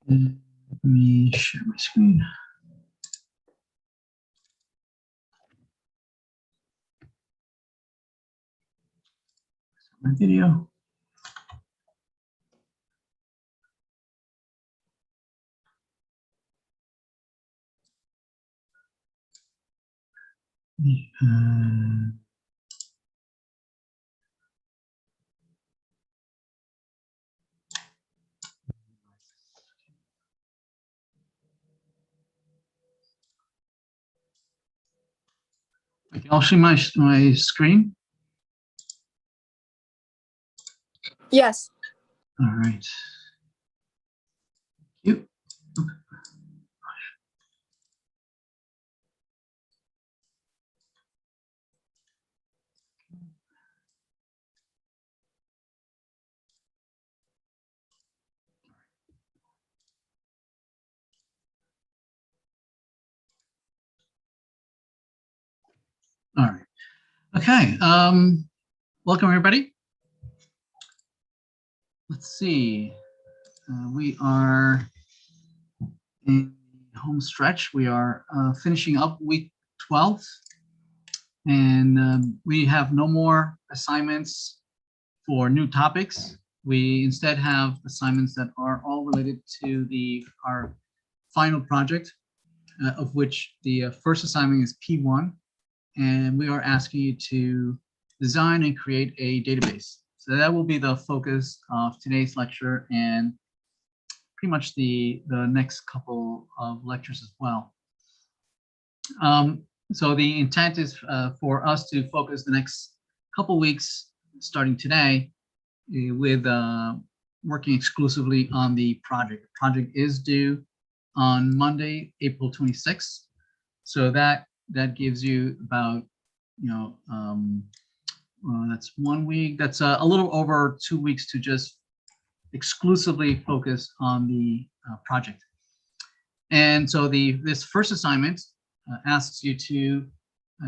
Let me share my screen. My video. Okay, I'll share my screen. Yes. All right. You. All right. Okay. Welcome everybody. Let's see. We are in the home stretch. We are finishing up week 12, and we have no more assignments for new topics. We instead have assignments that are all related to our final project, of which the first assignment is P1, and we are asking you to design and create a database. So that will be the focus of today's lecture and pretty much the next couple of lectures as well. So the intent is for us to focus the next couple weeks, starting today, with working exclusively on the project. The project is due on Monday, April 26th. So that gives you about, that's 1 week. That's a little over 2 weeks to just exclusively focus on the project. And so this first assignment asks you to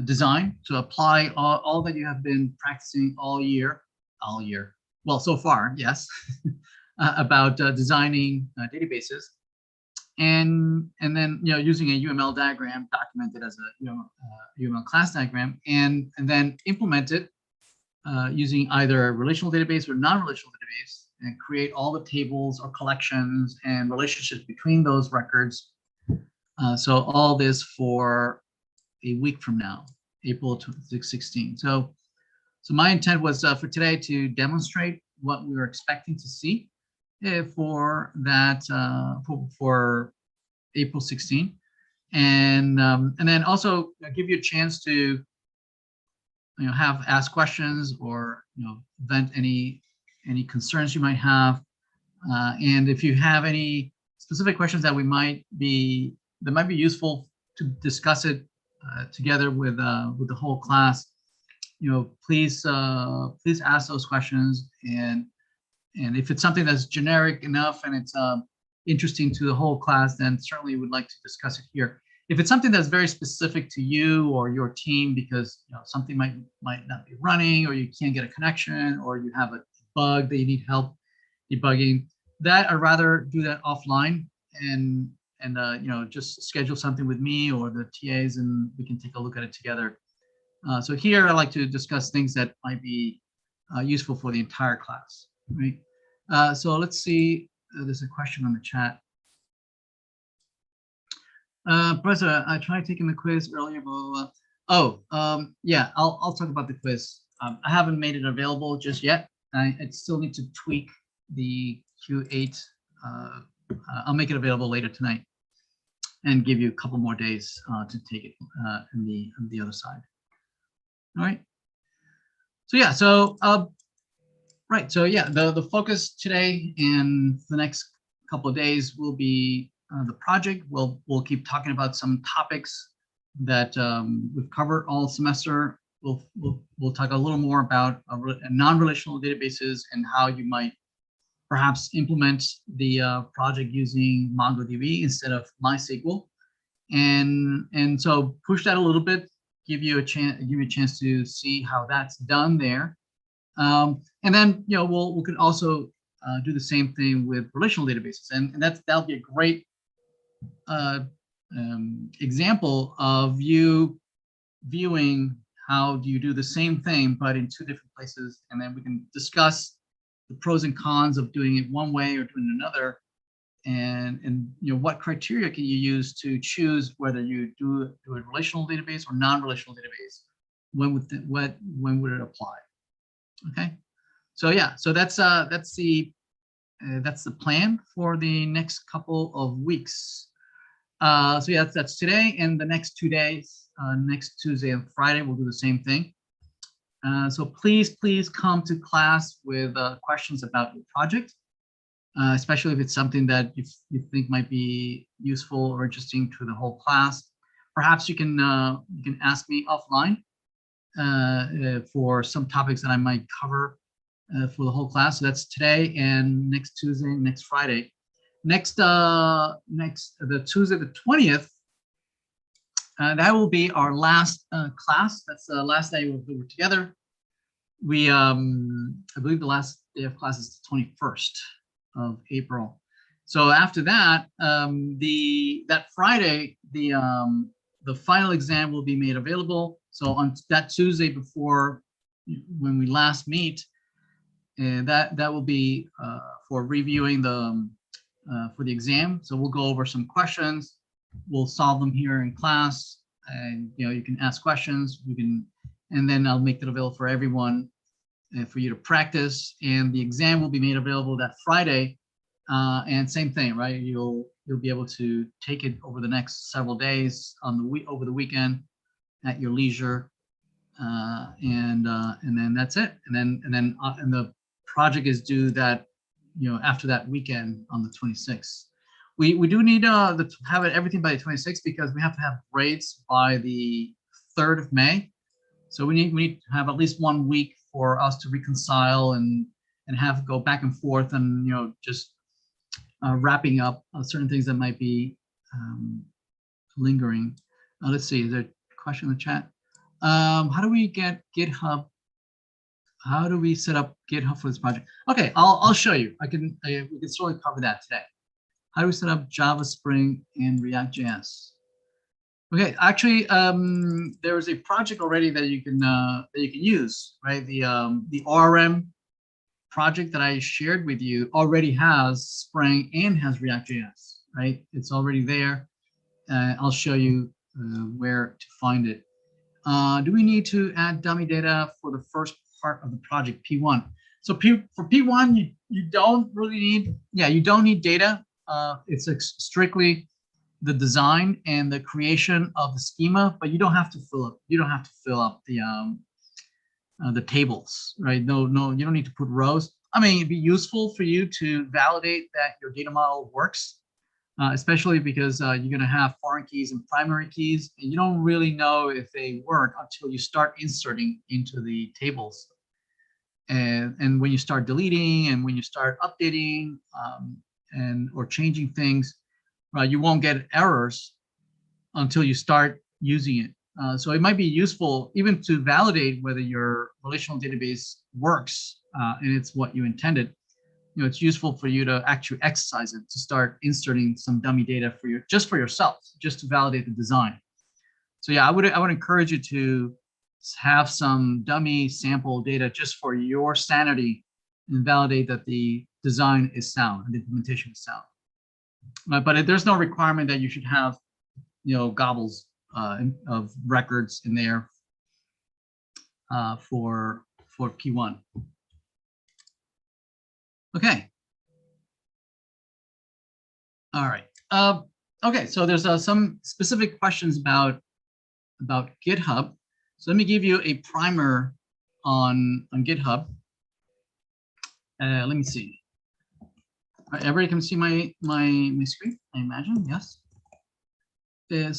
design, to apply all that you have been practicing all year. Well, so far, yes, about designing databases, and then using a UML diagram documented as a UML class diagram, and then implement it using either a relational database or non-relational database, and create all the tables or collections and relationships between those records. So all this for a week from now, April 16. So my intent was for today to demonstrate what we were expecting to see for that for April 16, and then also give you a chance to ask questions or vent any concerns you might have, and if you have any specific questions that might be useful to discuss it together with the whole class, please ask those questions, and if it's something that's generic enough and it's interesting to the whole class, then certainly would like to discuss it here. If it's something that's very specific to you or your team, because something might not be running, or you can't get a connection, or you have a bug that you need help debugging, that I'd rather do that offline, and just schedule something with me or the TAs, and we can take a look at it together. So here I like to discuss things that might be useful for the entire class, right? So let's see. There's a question on the chat. Professor, I tried taking the quiz earlier, but yeah, I'll talk about the quiz. I haven't made it available just yet. I still need to tweak the Q8. I'll make it available later tonight and give you a couple more days to take it on the other side. All right. So yeah, right. So yeah, the focus today and the next couple of days will be the project. We'll keep talking about some topics that we've covered all semester. We'll talk a little more about non-relational databases and how you might perhaps implement the project using MongoDB instead of MySQL, and so push that a little bit, give you a chance to see how that's done there, and then we could also do the same thing with relational databases, and that'll be a great example of you viewing how do you do the same thing but in two different places, and then we can discuss the pros and cons of doing it one way or doing another, and you know, what criteria can you use to choose whether you do a relational database or non-relational database. When would it apply? Okay, so yeah, so that's the plan for the next couple of weeks. So yeah, that's today, and the next 2 days, next Tuesday and Friday, we'll do the same thing. So please come to class with questions about your project, especially if it's something that you think might be useful or interesting to the whole class. Perhaps you can ask me offline for some topics that I might cover for the whole class. So that's today and next Tuesday, next Friday. The Tuesday the 20th, that will be our last class. That's the last day we're together. We I believe the last day of class is the 21st of April. So after that, that Friday, the final exam will be made available. So on that Tuesday before when we last meet, that will be for reviewing for the exam. So we'll go over some questions. We'll solve them here in class, and you know, you can ask questions. And then I'll make that available for everyone for you to practice. And the exam will be made available that Friday. And same thing, right? You'll be able to take it over the next several days over the weekend at your leisure, and then that's it. And the project is due that, you know, after that weekend on the 26th. We do need to have everything by the 26th because we have to have grades by the 3rd of May. So we need to have at least 1 week for us to reconcile and have go back and forth, and you know, just wrapping up certain things that might be lingering. Let's see, is there a question in the chat? How do we get GitHub? How do we set up GitHub for this project? Okay, I'll show you. We can certainly cover that today. How do we set up Java, Spring, and React.js? Okay, actually, there is a project already that you can use, right? The ORM project that I shared with you already has Spring and has React.js, right? It's already there. I'll show you where to find it. Do we need to add dummy data for the first part of the project, P1? So for P1, you don't really need, you don't need data. It's strictly the design and the creation of the schema, but you don't have to fill up the tables, right? No, you don't need to put rows. I mean, it'd be useful for you to validate that your data model works, especially because you're going to have foreign keys and primary keys, and you don't really know if they work until you start inserting into the tables. And when you start deleting and when you start updating or changing things, you won't get errors until you start using it. So it might be useful even to validate whether your relational database works and it's what you intended. You know, it's useful for you to actually exercise it, to start inserting some dummy data just for yourself, just to validate the design. So yeah, I would encourage you to have some dummy sample data just for your sanity and validate that the design is sound and the implementation is sound. But there's no requirement that you should have, you know, gobbles of records in there for P1. Okay. All right. Okay. So there's some specific questions about GitHub. So let me give you a primer on GitHub. Let me see. Everybody can see my screen, I imagine. Yes.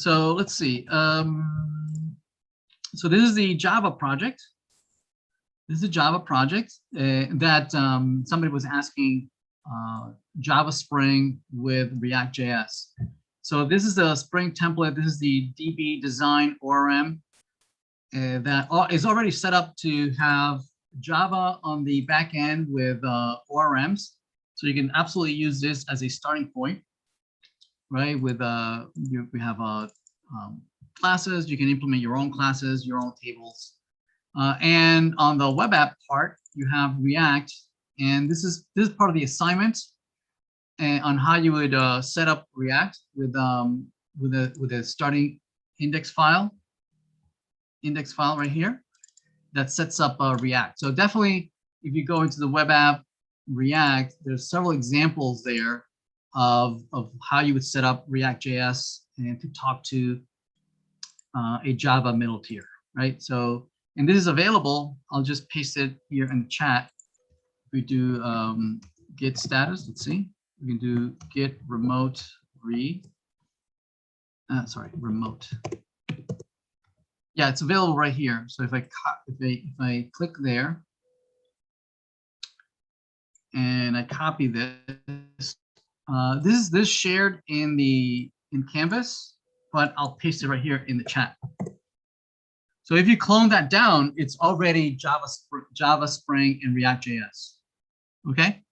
So let's see. So this is the Java project. This is a Java project that somebody was asking Java Spring with React.js. So this is the Spring template. This is the DB design ORM that is already set up to have Java on the back end with ORMs. So you can absolutely use this as a starting point, right? With we have classes. You can implement your own classes, your own tables, and on the web app part, you have React, and this is part of the assignment, and on how you would set up React with a starting index file right here that sets up React. So definitely, if you go into the web app React, there's several examples there of how you would set up React.js and to talk to a Java middle tier, right? So, and this is available. I'll just paste it here in the chat. We do git status. Let's see. We can do git remote remote. Yeah, it's available right here. So if I click there and I copy this, this is shared in Canvas, but I'll paste it right here in the chat. So if you clone that down, it's already Java Spring and React.js. Okay.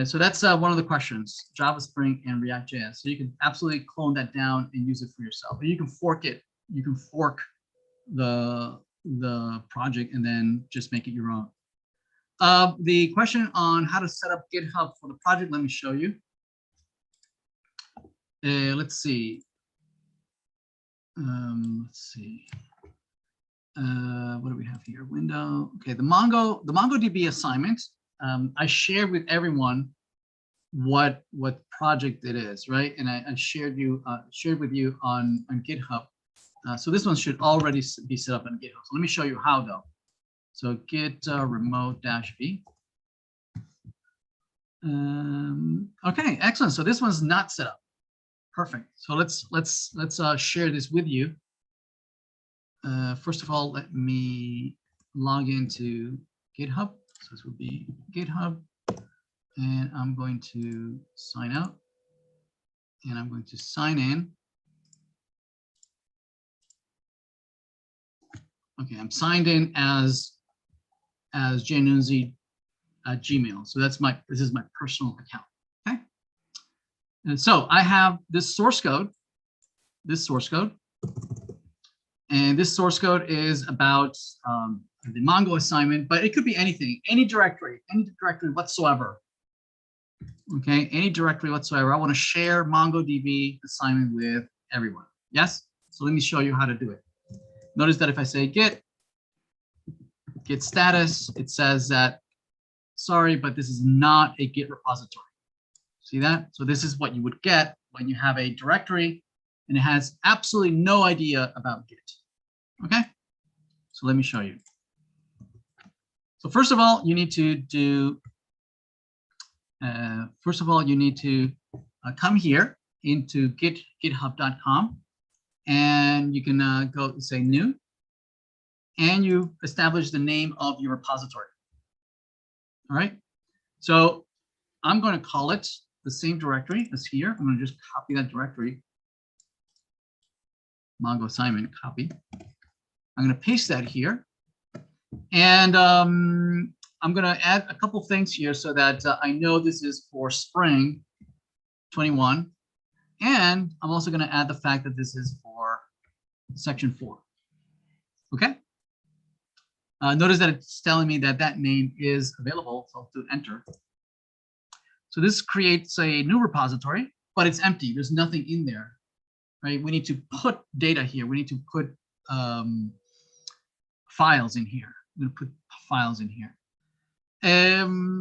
So that's one of the questions, Java Spring and React.js. So you can absolutely clone that down and use it for yourself. But you can fork it. You can fork the project and then just make it your own. The question on how to set up GitHub for the project, let me show you. Let's see. Let's see. What do we have here? Window. Okay, the MongoDB assignment. I shared with everyone what project it is, right? And I shared with you on GitHub. So this one should already be set up on GitHub. So let me show you how though. So git remote-v. Okay, excellent. So this one's not set up. Perfect. So let's share this with you. First of all, let me log into GitHub. So this will be GitHub, and I'm going to sign out, and I'm going to sign in. Okay, I'm signed in as Janunzi at Gmail. So this is my personal account. Okay, and so I have this source code, and this source code is about the Mongo assignment, but it could be anything, any directory whatsoever. Okay, any directory whatsoever. I want to share MongoDB assignment with everyone. Yes? So let me show you how to do it. Notice that if I say git status, it says that, sorry, but this is not a Git repository. See that? So this is what you would get when you have a directory and it has absolutely no idea about Git. Okay? So let me show you. So first of all, you need to do, come here into github.com, and you can go say new, and you establish the name of your repository. All right. So I'm going to call it the same directory as here. I'm going to just copy that directory. Mongo assignment, copy. I'm going to paste that here. And I'm going to add a couple things here so that I know this is for Spring 21. And I'm also going to add the fact that this is for section 4. Okay. Notice that it's telling me that that name is available. So I'll do enter. So this creates a new repository, but it's empty. There's nothing in there, right? We need to put data here. We need to put files in here. I'm going to put files in here.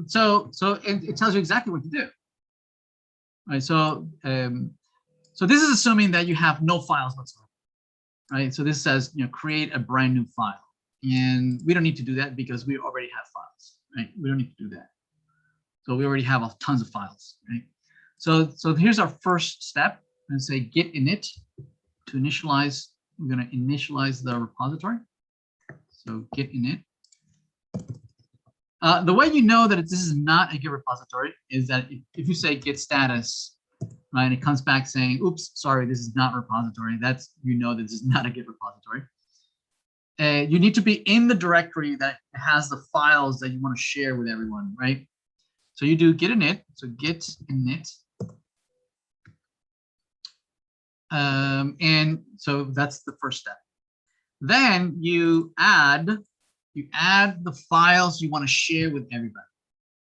So it tells you exactly what to do. Right. So this is assuming that you have no files whatsoever. Right. So this says, create a brand new file. And we don't need to do that because we already have files. Right. We don't need to do that. So we already have tons of files. Right. So here's our first step. I'm going to say git init to initialize. We're going to initialize the repository. So git init. The way you know that this is not a Git repository is that if you say git status, right, it comes back saying, oops, sorry, this is not a repository. That's, that this is not a Git repository. You need to be in the directory that has the files that you want to share with everyone, right? So you do git init, so git init. And so that's the first step. Then you add the files you want to share with everybody,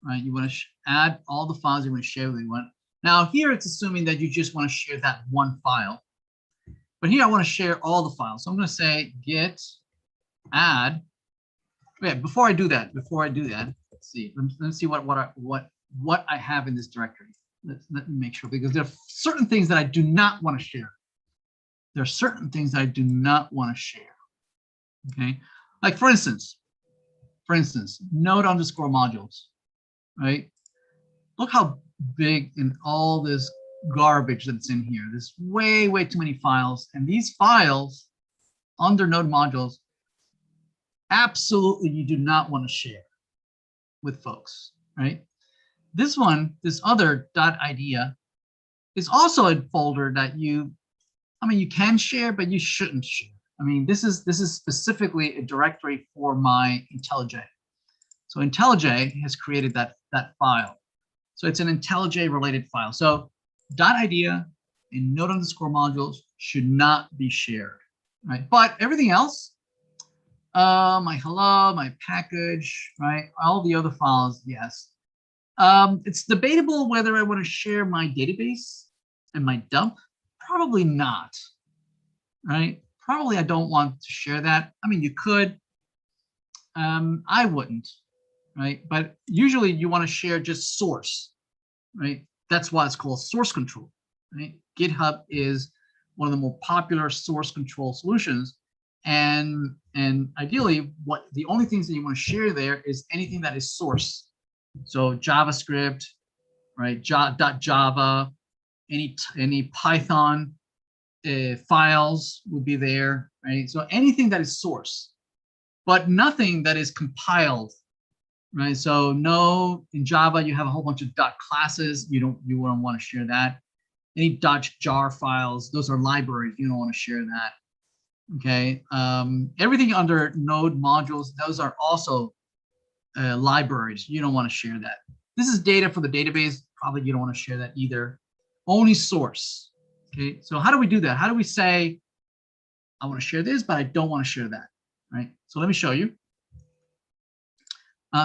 right? You want to add all the files you want to share with everyone. Now here it's assuming that you just want to share that one file, but here I want to share all the files. So I'm going to say git add. Wait, before I do that, let's see. Let's see what I have in this directory. Let me make sure, because there are certain things that I do not want to share. There are certain things that I do not want to share. Okay, like for instance, node_modules, right? Look how big in all this garbage that's in here. There's way too many files, and these files under node modules, absolutely you do not want to share with folks, right? This other .idea is also a folder that you can share, but you shouldn't share. I mean, this is specifically a directory for my IntelliJ. So IntelliJ has created that file. So it's an IntelliJ related file. So .idea and node_modules should not be shared, right? But everything else, my hello, my package, right? All the other files, yes. It's debatable whether I want to share my database and my dump. Probably not, right? Probably I don't want to share that. I mean, you could. I wouldn't, right? But usually you want to share just source, right? That's why it's called source control, right? GitHub is one of the more popular source control solutions. And ideally, the only things that you want to share there is anything that is source. So JavaScript, right? .java, any Python files would be there, right? So anything that is source, but nothing that is compiled, right? So no, in Java you have a whole bunch of .classes. You don't want to share that. Any .jar files, those are libraries. You don't want to share that. Okay. Everything under node modules, those are also libraries. You don't want to share that. This is data for the database. Probably you don't want to share that either. Only source. Okay. So how do we do that? How do we say, I want to share this, but I don't want to share that, right? So let me show you.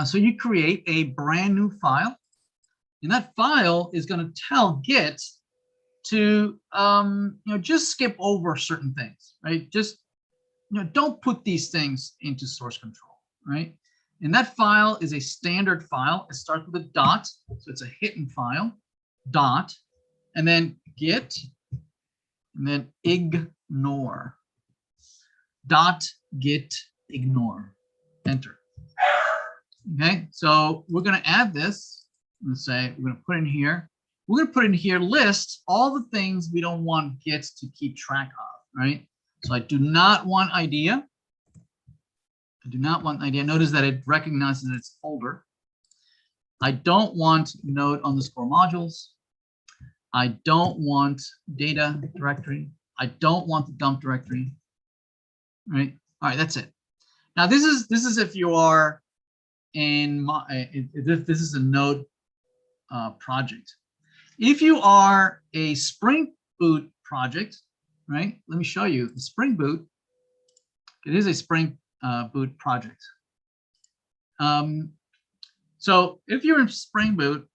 So you create a brand new file, and that file is going to tell Git to just skip over certain things, right? Just don't put these things into source control, right? And that file is a standard file. It starts with a dot, so it's a hidden file, dot, and then git, and then ignore, dot git ignore, enter. Okay, so we're going to add this. Let's say we're going to put in here. We're going to put in here list all the things we don't want Git to keep track of, right? So I do not want idea. I do not want idea. Notice that it recognizes its folder. I don't want node_modules. I don't want data directory. I don't want the dump directory. Right? All right, that's it. Now this is if you are in this is a node project. If you are a Spring Boot project, right? Let me show you the Spring Boot. It is a Spring Boot project. So if you're in Spring Boot,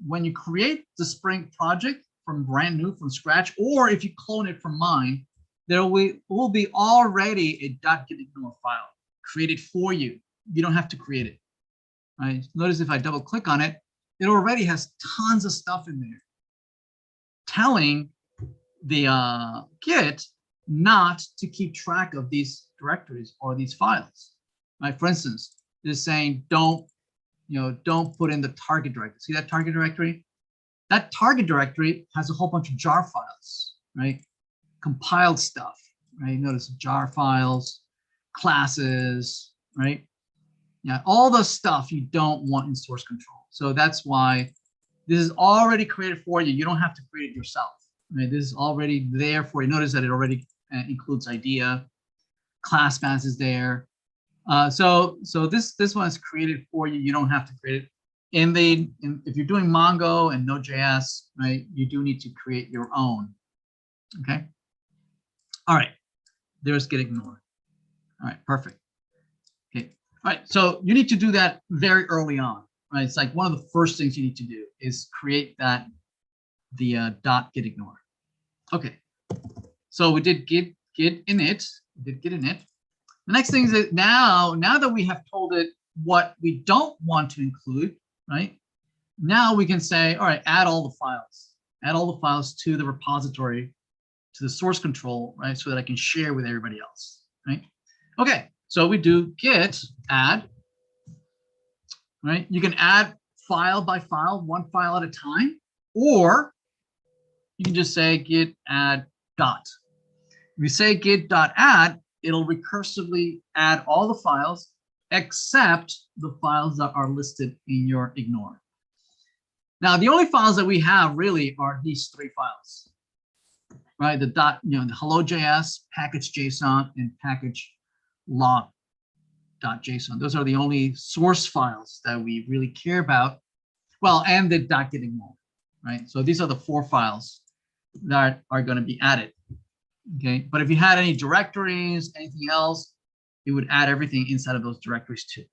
when you create the Spring project from brand new, from scratch, or if you clone it from mine, there will be already a .gitignore file created for you. You don't have to create it. Right? Notice if I double click on it, it already has tons of stuff in there telling the Git not to keep track of these directories or these files. Right? For instance, it's saying don't put in the target directory. See that target directory? That target directory has a whole bunch of jar files, right? Compiled stuff, right? Notice jar files, classes, right? Yeah, all the stuff you don't want in source control. So that's why this is already created for you. You don't have to create it yourself. Right? This is already there for you. Notice that it already includes idea, class path is there. So this one is created for you. You don't have to create it. if you're doing Mongo and Node.js, right, you do need to create your own. Okay. All right. There's get ignore. All right. Perfect. Okay. All right. So you need to do that very early on, right? It's like one of the first things you need to do is create the dot get ignore. Okay. So we did get init. We did get init. The next thing is that now that we have told it what we don't want to include, right? Now we can say, all right, add all the files. Add all the files to the repository, to the source control, right? So that I can share with everybody else, right? Okay, so we do git add, right? You can add file by file, one file at a time, or you can just say git add dot. If you say git dot add, it'll recursively add all the files except the files that are listed in your ignore. Now, the only files that we have really are these three files, right? The dot, the hello.js, package.json, and package log.json. Those are the only source files that we really care about. Well, and the dot get ignore, right? So these are the four files that are going to be added. Okay, but if you had any directories, anything else, it would add everything inside of those directories too.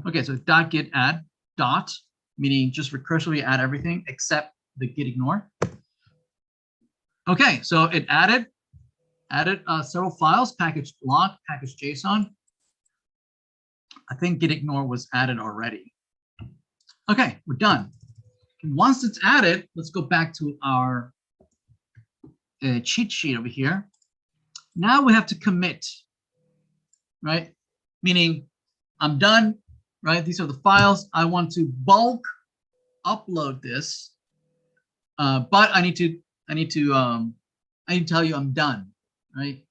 Okay, so dot get add dot, meaning just recursively add everything except the get ignore. Okay, so it added several files, package log, package JSON. I think get ignore was added already. Okay, we're done. Once it's added, let's go back to our cheat sheet over here. Now we have to commit, right? Meaning I'm done, right? These are the files. I want to bulk upload this, but I need to tell you I'm done, right?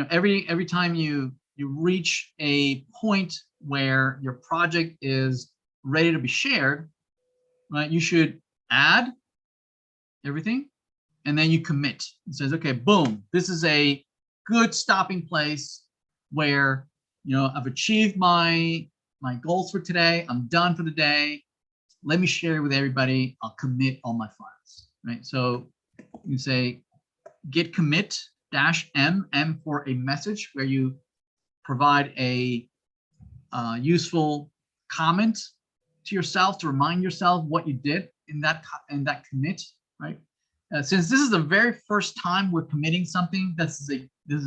Every time you reach a point where your project is ready to be shared, right? You should add everything, and then you commit. It says, okay, boom, this is a good stopping place where I've achieved my goals for today. I'm done for the day. Let me share it with everybody. I'll commit all my files, right? So you say git commit -m for a message, where you provide a useful comment to yourself to remind yourself what you did in that commit, right? Since this is the very first time we're committing something, this is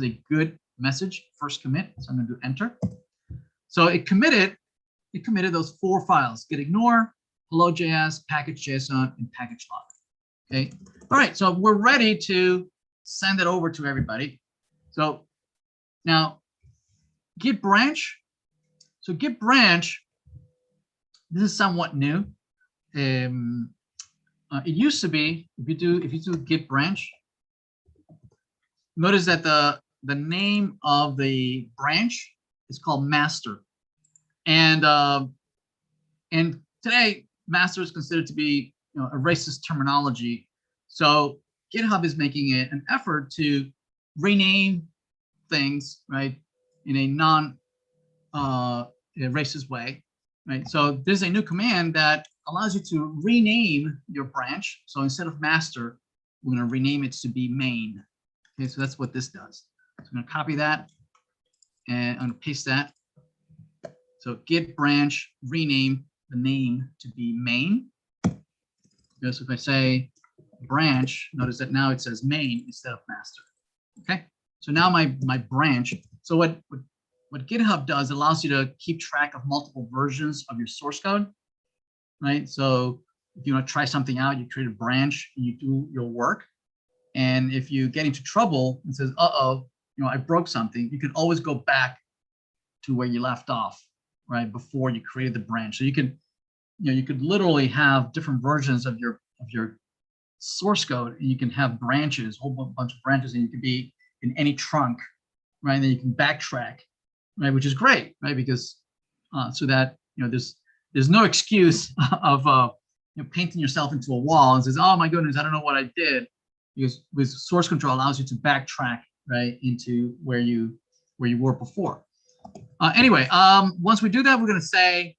a good message, first commit. So I'm going to do enter. So it committed those four files: get ignore, hello.js, package.json, and package log. Okay. All right. So we're ready to send it over to everybody. So now git branch. So git branch, this is somewhat new. It used to be, if you do git branch, notice that the name of the branch is called master, and today master is considered to be a racist terminology. So GitHub is making it an effort to rename things, right, in a non-racist way, right? So there's a new command that allows you to rename your branch. So instead of master, we're going to rename it to be main. Okay, so that's what this does. So I'm going to copy that, and I'm going to paste that. So git branch, rename the name to be main. So if I say branch, notice that now it says main instead of master. Okay, so now my branch. So what GitHub does, allows you to keep track of multiple versions of your source code, right? So if you want to try something out, you create a branch and you do your work. And if you get into trouble and says, uh-oh, I broke something, you can always go back to where you left off, right, before you created the branch. So you could literally have different versions of your source code, and you can have branches, a whole bunch of branches, and you can be in any trunk, right? And then you can backtrack, right, which is great, right? Because so that there's no excuse of painting yourself into a wall and says, oh my goodness, I don't know what I did, because with source control allows you to backtrack, right, into where you were before. Anyway, once we do that, we're going to say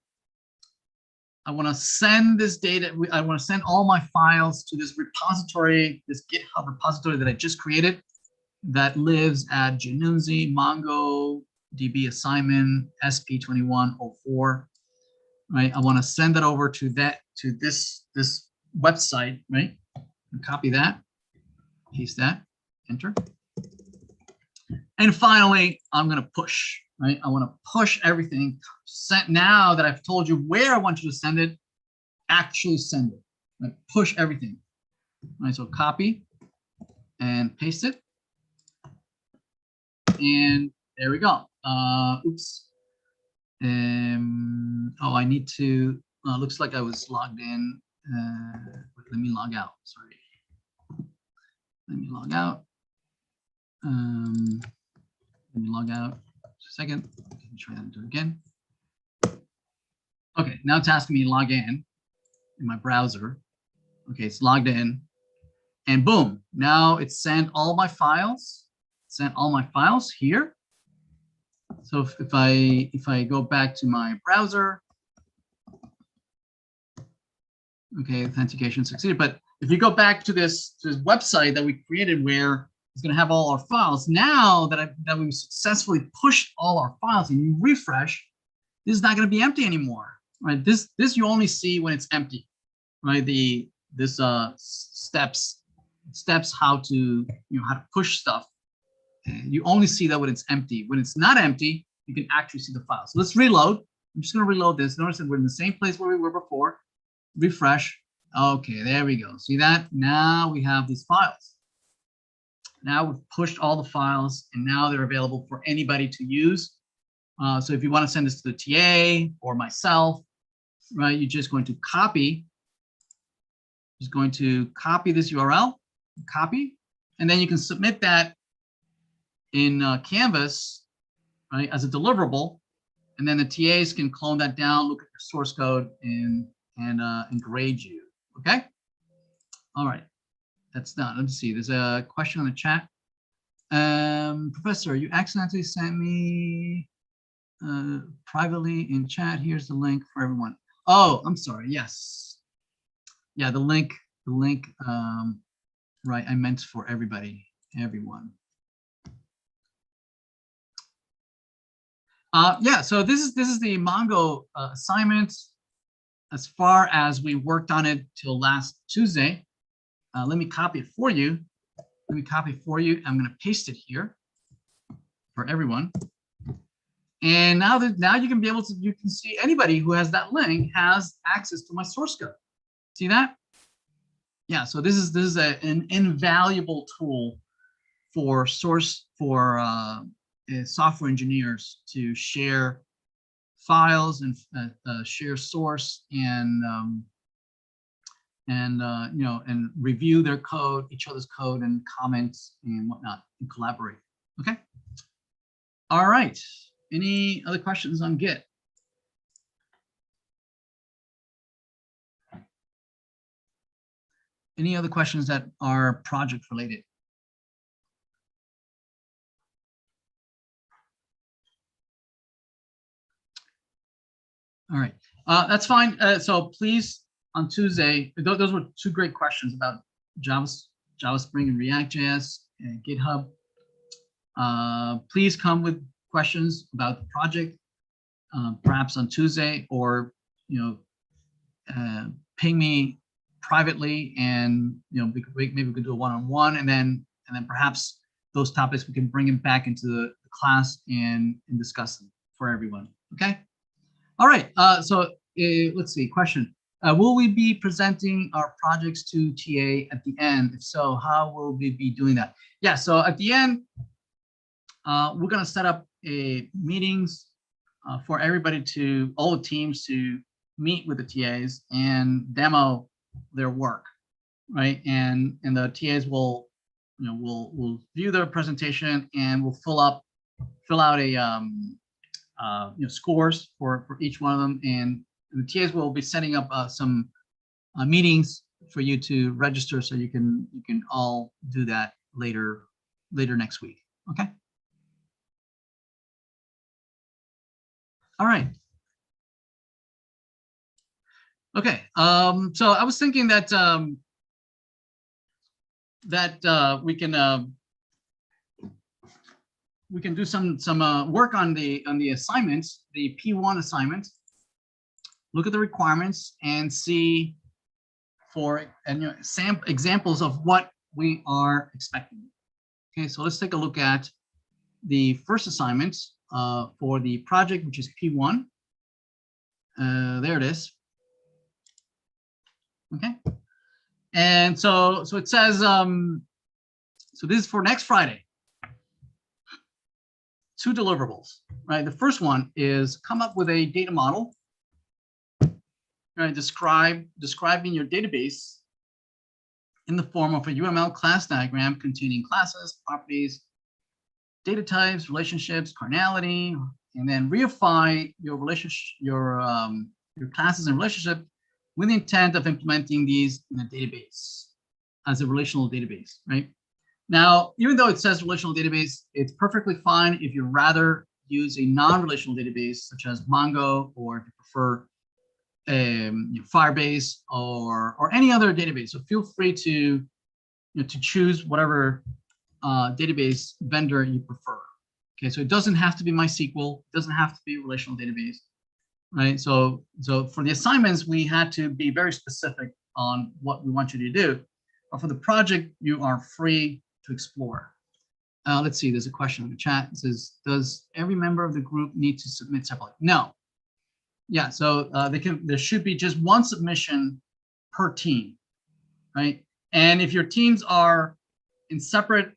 I want to send this data. I want to send all my files to this repository, this GitHub repository that I just created that lives at Janunzi, MongoDB assignment SP2104. Right. I want to send that over to this website. Right. And copy that, paste that, enter. And finally, I'm going to push. Right. I want to push everything. Now that I've told you where I want you to send it, actually send it. Right? Push everything. Right. So copy and paste it. And there we go. Oops. Oh, I need to. Looks like I was logged in. Let me log out. Sorry. Let me log out. Let me log out. Just a second. I can try that and do it again. Okay, now it's asking me to log in my browser. Okay, it's logged in, and boom! Now it's sent all my files. Sent all my files here. So if I go back to my browser, okay, authentication succeeded. But if you go back to this website that we created where it's going to have all our files, now that we've successfully pushed all our files and you refresh, this is not going to be empty anymore, right? This you only see when it's empty, right? This steps how to how to push stuff. And you only see that when it's empty. When it's not empty, you can actually see the files. So let's reload. I'm just going to reload this. Notice that we're in the same place where we were before. Refresh. Okay, there we go. See that? Now we have these files. Now we've pushed all the files, and now they're available for anybody to use. So if you want to send this to the TA or myself, right, you're just going to copy. Just going to copy this URL, copy, and then you can submit that in Canvas, right, as a deliverable, and then the TAs can clone that down, look at your source code, and grade you. Okay. All right, that's done. Let's see. There's a question in the chat. Professor, you accidentally sent me privately in chat. Here's the link for everyone. Oh, I'm sorry. Yes. Yeah, the link. Right. I meant for everybody, everyone. Yeah, so this is the Mongo assignment as far as we worked on it till last Tuesday. Let me copy it for you. I'm going to paste it here for everyone. And now you can be able to, you can see anybody who has that link has access to my source code. See that? Yeah, so this is an invaluable tool for software engineers to share files and share source and review their code, each other's code, and comments and whatnot, and collaborate. Okay. All right. Any other questions on Git? Any other questions that are project related? All right, that's fine. So please, on Tuesday, those were two great questions about Java Spring and React.js and GitHub. Please come with questions about the project, perhaps on Tuesday, or ping me privately, and maybe we could do a one-on-one, and then perhaps those topics we can bring them back into the class and discuss them for everyone. Okay. All right. So let's see. Question: will we be presenting our projects to TA at the end? If so, how will we be doing that? Yeah. So at the end, we're going to set up meetings for everybody all the teams to meet with the TAs and demo their work, right? And the TAs will view their presentation and will fill out a scores for each one of them, and the TAs will be setting up some meetings for you to register, so you can all do that later next week. Okay. All right. Okay, so I was thinking that we can do some work on the assignments, the P1 assignment. Look at the requirements and see examples of what we are expecting. Okay, so let's take a look at the first assignment for the project, which is P1. There it is. Okay, and so it says so this is for next Friday. 2 deliverables, right? The first one is come up with a data model, right? Describing your database in the form of a UML class diagram containing classes, properties, data types, relationships, cardinality, and then reify your your classes and relationship with the intent of implementing these in a database as a relational database, right? Now, even though it says relational database, it's perfectly fine if you rather use a non-relational database such as Mongo, or if you prefer Firebase or any other database. So feel free to choose whatever database vendor you prefer. Okay, so it doesn't have to be MySQL, it doesn't have to be a relational database, right? So for the assignments, we had to be very specific on what we want you to do. But for the project, you are free to explore. Let's see, there's a question in the chat. It says, does every member of the group need to submit separately? No. Yeah, so there should be just one submission per team, right? And if your teams are in separate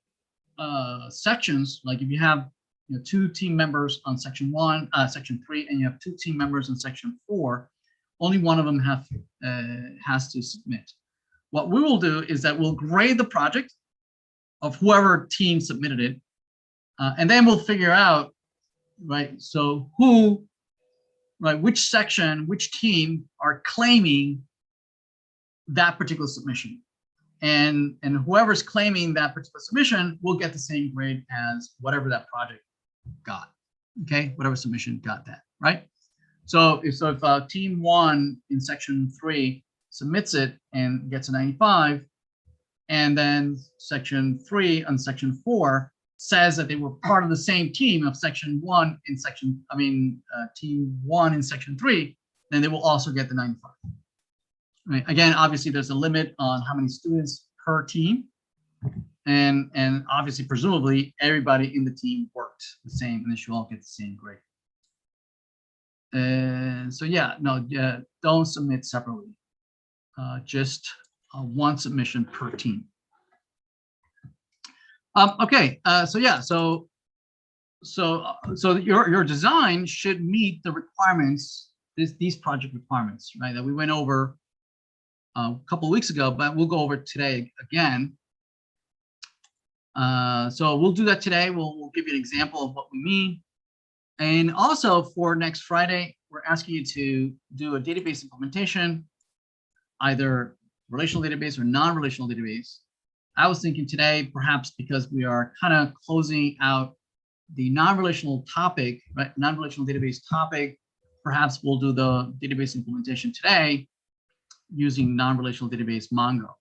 sections, like if you have 2 team members on section 1, section 3, and you have 2 team members in section 4, only one of them has to submit. What we will do is that we'll grade the project of whoever team submitted it, and then we'll figure out, right, so who, right, which section, which team are claiming that particular submission. And whoever's claiming that particular submission will get the same grade as whatever that project got. Okay, whatever submission got that, right? So if team 1 in section 3 submits it and gets a 95, and then section 3 on section 4 says that they were part of the same team of section 1 in team 1 in section 3, then they will also get the 95. Right. Again, obviously, there's a limit on how many students per team, and obviously, presumably, everybody in the team worked the same, and they should all get the same grade. So yeah, no, don't submit separately. Just one submission per team. Okay, so yeah, so your design should meet the requirements, these project requirements, right, that we went over a couple of weeks ago, but we'll go over today again. So we'll do that today. We'll give you an example of what we mean. And also for next Friday, we're asking you to do a database implementation, either relational database or non-relational database. I was thinking today, perhaps because we are kind of closing out the non-relational topic, right? Non-relational database topic, perhaps we'll do the database implementation today using non-relational database Mongo.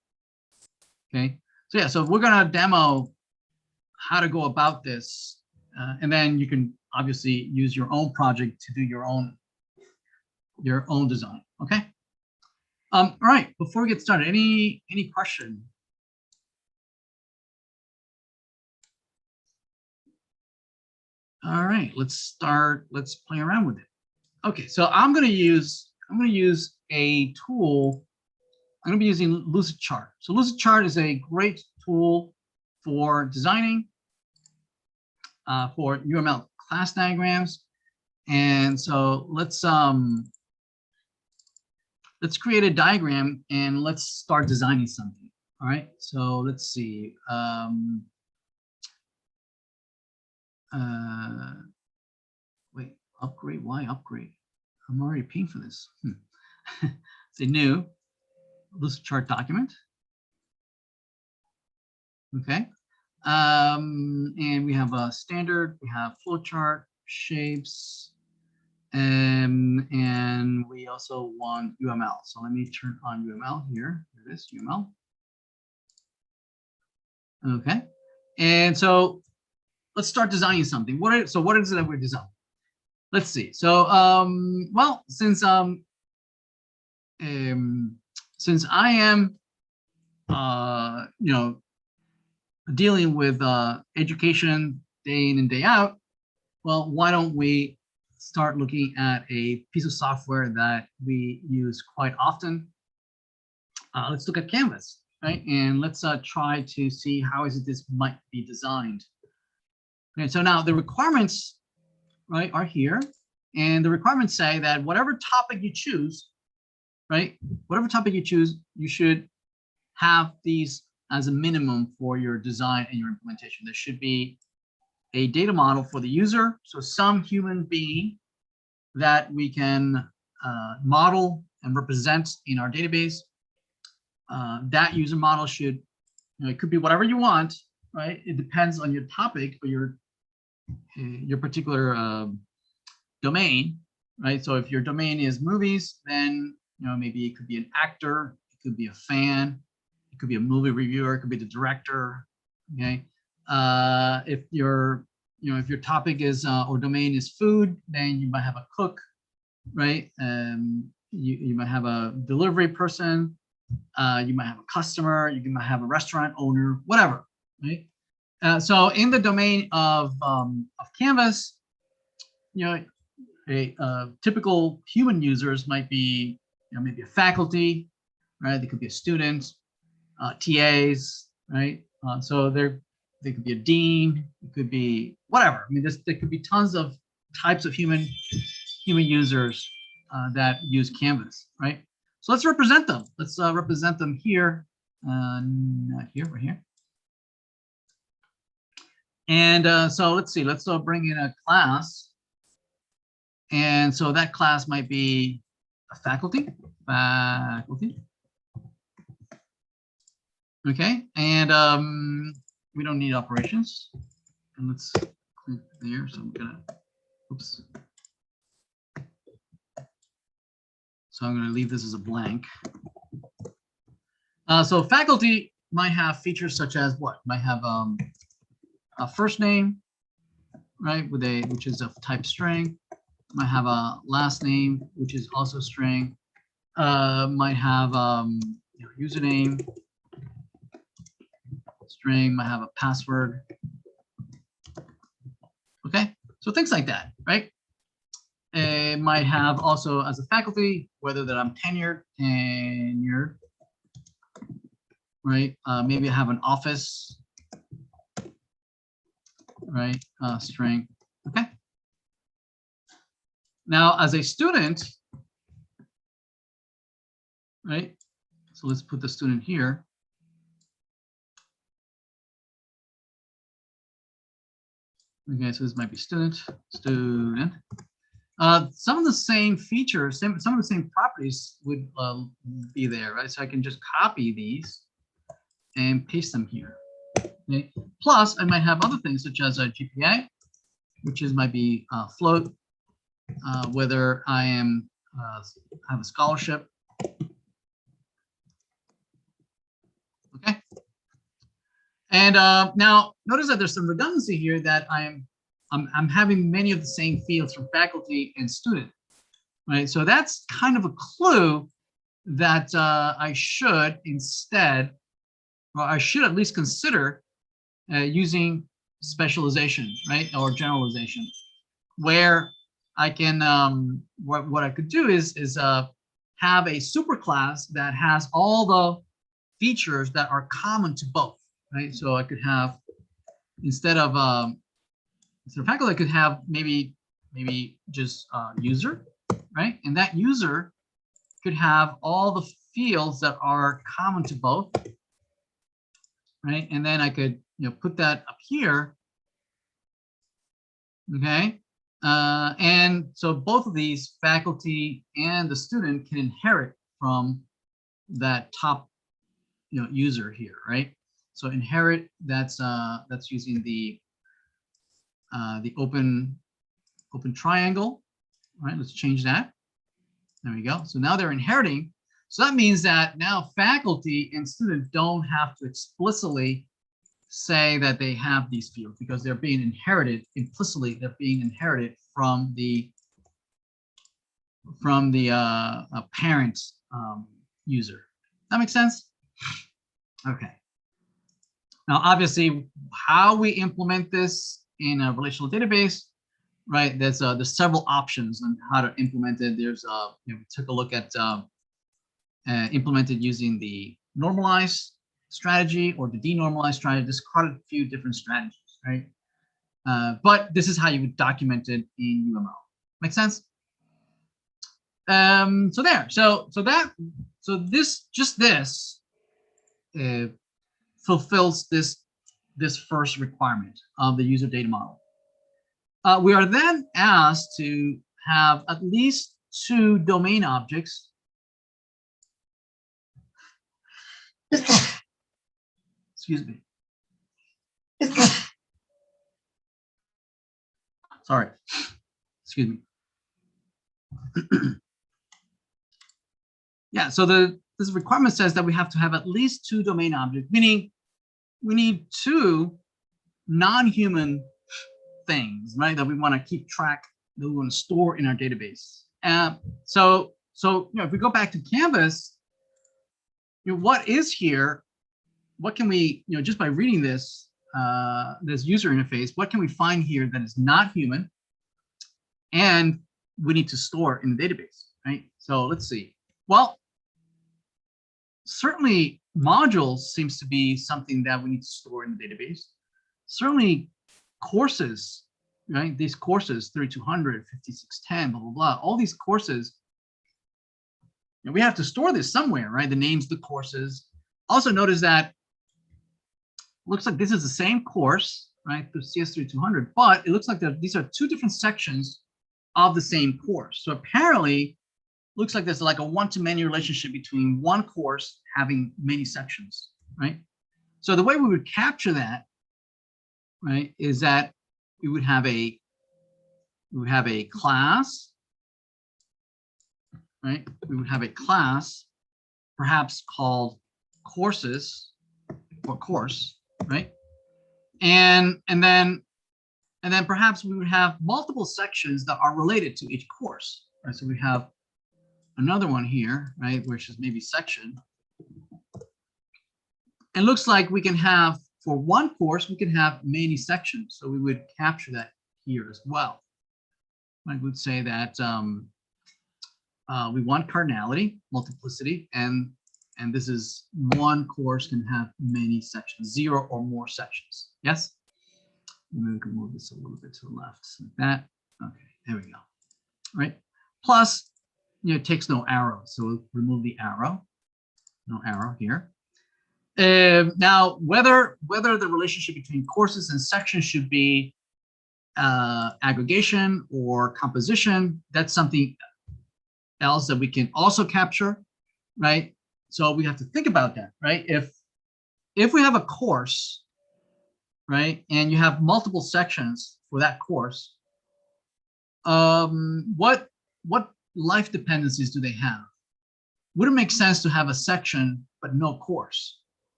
Okay, so yeah, so we're gonna demo how to go about this, and then you can obviously use your own project to do your own design. Okay. All right. Before we get started, any question? All right. Let's start. Let's play around with it. Okay. So I'm gonna use a tool. I'm gonna be using Lucidchart. So Lucidchart is a great tool for designing for UML class diagrams. And so let's create a diagram and let's start designing something. All right, so let's see. Wait, upgrade, why upgrade? I'm already paying for this. It's a new Lucidchart document. Okay. And we have a standard, we have flowchart, shapes, And we also want UML. So let me turn on UML here. Here it is, UML. Okay. And so let's start designing something. What is it that we're designing? Let's see. So well, since I am dealing with education day in and day out, well, why don't we start looking at a piece of software that we use quite often? Let's look at Canvas, right? And let's try to see how is it this might be designed. Okay, so now the requirements, right, are here, and the requirements say that whatever topic you choose, right, whatever topic you choose, you should have these as a minimum for your design and your implementation. There should be a data model for the user, so some human being that we can model and represent in our database. That user model should, it could be whatever you want, right? It depends on your topic or your particular domain, right? So if your domain is movies, then maybe it could be an actor, it could be a fan, it could be a movie reviewer, it could be the director. Okay, if your topic is or domain is food, then you might have a cook, right? You might have a delivery person, you might have a customer, you might have a restaurant owner, whatever, right? So in the domain of Canvas, typical human users might be, maybe a faculty, right? They could be a student, TAs, right? So they could be a dean, it could be whatever. I mean, there could be tons of types of human users that use Canvas, right? So let's represent them. Let's represent them here, not here, right here. And so let's see, let's bring in a class. And so that class might be a faculty. Okay, and we don't need operations. And let's click there. So I'm gonna, oops. So I'm gonna leave this as a blank. So faculty might have features such as what? Might have a first name, right, which is of type string. Might have a last name, which is also string. Might have username, string. Might have a password. Okay, so things like that, right? It might have also as a faculty whether that I'm tenured, right? Maybe I have an office, right? String. Okay. Now, as a student, right? So let's put the student here. Okay, so this might be student. Some of the same features, some of the same properties would be there, right? So I can just copy these and paste them here. Okay. Plus, I might have other things such as a GPA, which might be float, whether I am have a scholarship. Okay. And now notice that there's some redundancy here that I'm having many of the same fields from faculty and student, right? So that's kind of a clue that I should instead, or I should at least consider using specialization, right, or generalization, where I can what I could do is have a superclass that has all the features that are common to both, right? So I could have instead of faculty, I could have maybe just user, right? And that user could have all the fields that are common to both, right? And then I could put that up here, okay? And so both of these, faculty and the student, can inherit from that top user here, right? So inherit, that's using the open triangle, All right, let's change that. There we go. So now they're inheriting. So that means that now faculty and students don't have to explicitly say that they have these fields because they're being inherited implicitly. They're being inherited from the parent user. That makes sense? Okay. Now, obviously, how we implement this in a relational database, right? There's several options on how to implement it. There's we took a look at implemented using the normalized strategy or the denormalized strategy. There's quite a few different strategies, right? But this is how you would document it in UML. Make sense? So there. So this fulfills this first requirement of the user data model. We are then asked to have at least 2 domain objects. Excuse me. Sorry. Excuse me. Yeah, so this requirement says that we have to have at least 2 domain objects, meaning we need 2 non-human things, right, that we want to keep track, that we want to store in our database. So if we go back to Canvas, what is here? What can we, just by reading this this user interface, what can we find here that is not human, and we need to store in the database, right? So let's see. Well, certainly modules seems to be something that we need to store in the database. Certainly courses, right? These courses, 3200, 5610, blah, blah, blah, all these courses, we have to store this somewhere, right? The names of the courses. Also notice that looks like this is the same course, right? The CS3200, but it looks like these are 2 different sections of the same course. So apparently, looks like there's like a one-to-many relationship between one course having many sections, right? So the way we would capture that, right, is that we would have a class, right? We would have a class, perhaps called courses or course, right? And then perhaps we would have multiple sections that are related to each course, right? So we have another one here, right, which is maybe section. It looks like we can have, for one course, we can have many sections. So we would capture that here as well. I would say that we want cardinality, multiplicity, and this is one course can have many sections, 0 or more sections. Yes? Maybe we can move this a little bit to the left, like that. Okay, there we go. All right. Plus, it takes no arrow, so we'll remove the arrow. No arrow here. Now, whether the relationship between courses and sections should be aggregation or composition, that's something else that we can also capture, right? So we have to think about that, right? If we have a course, right, and you have multiple sections for that course, what life dependencies do they have? Would it make sense to have a section but no course?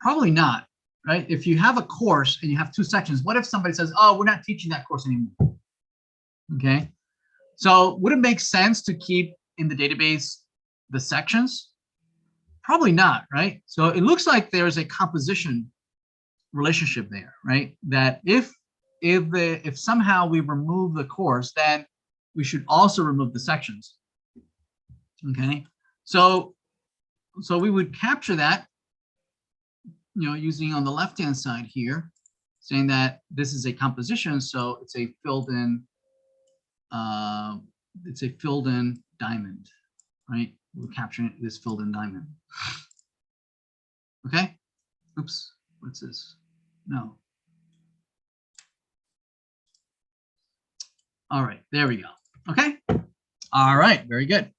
Probably not, right? If you have a course and you have 2 sections, what if somebody says, oh, we're not teaching that course anymore? Okay, so would it make sense to keep in the database the sections? Probably not, right? So it looks like there's a composition relationship there, right? That if somehow we remove the course, then we should also remove the sections. Okay, so we would capture that, using on the left-hand side here, saying that this is a composition, so it's a filled-in, diamond, right? We're capturing this filled-in diamond. Okay. Oops. What's this? No. All right. There we go. Okay. All right. Very good.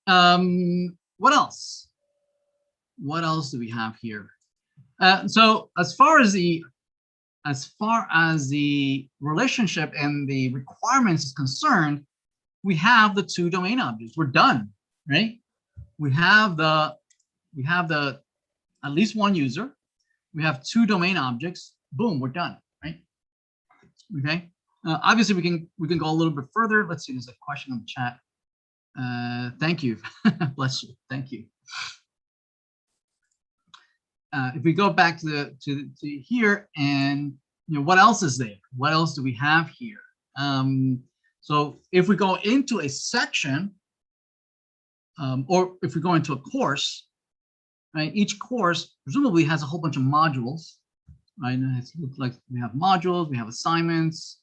What else? What else do we have here? So as far as the relationship and the requirements is concerned, we have the two domain objects. We're done, right? We have the at least one user. We have two domain objects. Boom, we're done, right? Okay. Obviously, we can go a little bit further. Let's see. There's a question in the chat. Thank you. Bless you. Thank you. If we go back to here, and what else is there? What else do we have here? So if we go into a section, or if we go into a course, right? Each course presumably has a whole bunch of modules, right? And it looks like we have modules, we have assignments,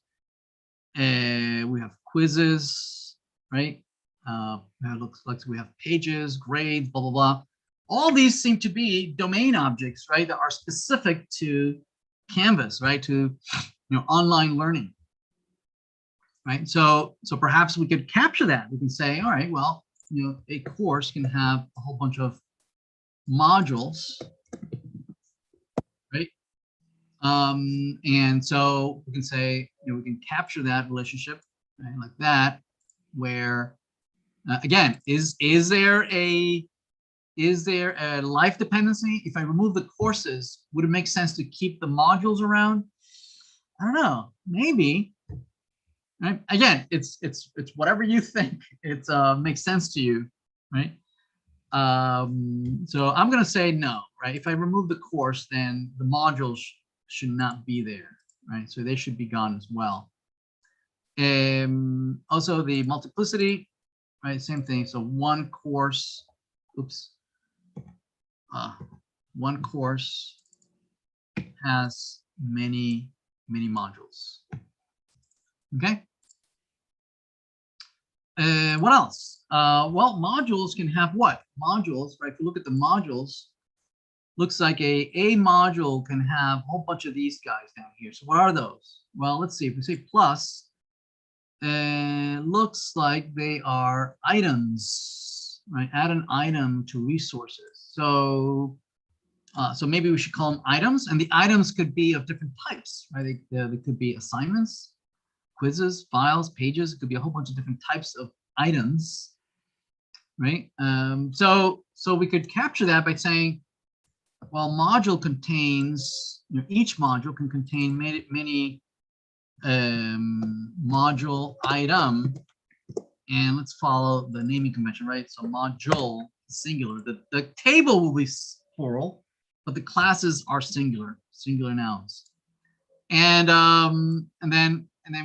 we have quizzes, right? It looks like we have pages, grades, blah, blah, blah. All these seem to be domain objects, right? That are specific to Canvas, right? To online learning, right? So perhaps we could capture that. We can say, all right, well, a course can have a whole bunch of modules, right? And so we can say, we can capture that relationship, right? Like that, where again, is there a life dependency? If I remove the courses, would it make sense to keep the modules around? I don't know, maybe. Right? Again, it's whatever you think it makes sense to you, right? So I'm gonna say no, right? If I remove the course, then the modules should not be there, right? So they should be gone as well. Also the multiplicity, right? Same thing. So one course, one course has many modules. Okay. What else? Well, modules can have what? Modules, right? If you look at the modules, looks like a module can have a whole bunch of these guys down here. So what are those? Well, let's see. If we say plus, looks like they are items, right? Add an item to resources. So so maybe we should call them items, and the items could be of different types, right? They could be assignments, quizzes, files, pages. It could be a whole bunch of different types of items, right? So we could capture that by saying, well, module contains, each module can contain many module item, and let's follow the naming convention, right? So module singular. The table will be plural, but the classes are singular nouns, and then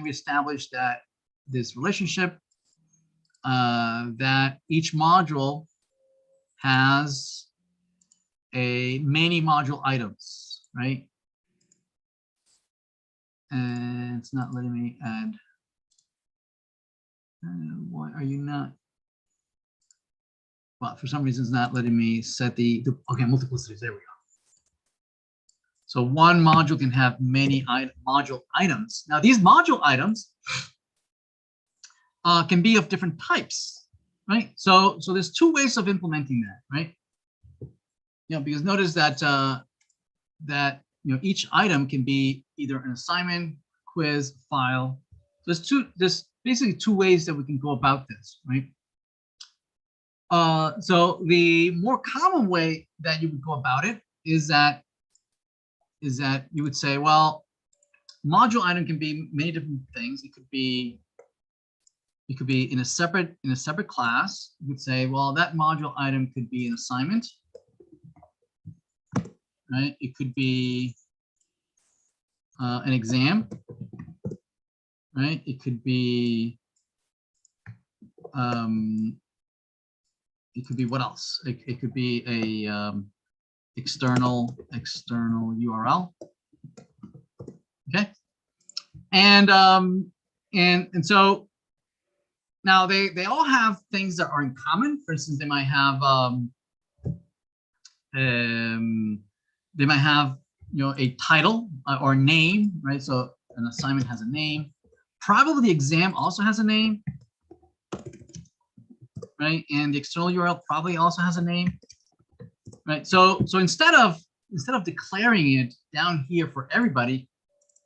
we established that this relationship that each module has many module items, right? And it's not letting me add. Why are you not? Well, for some reason, it's not letting me set the okay, multiplicities. There we go. So one module can have many module items. Now, these module items can be of different types, right? So there's two ways of implementing that, right? Because notice that each item can be either an assignment, quiz, file. There's basically two ways that we can go about this, right? So the more common way that you would go about it is that you would say, well, module item can be many different things. It could be in a separate class. You could say, well, that module item could be an assignment, right? It could be an exam, right? It could be what else? It could be a external URL. Okay, and so now they all have things that are in common. For instance, they might have a title or name, right? So an assignment has a name. Probably the exam also has a name, right? And the external URL probably also has a name, right? So instead of declaring it down here for everybody,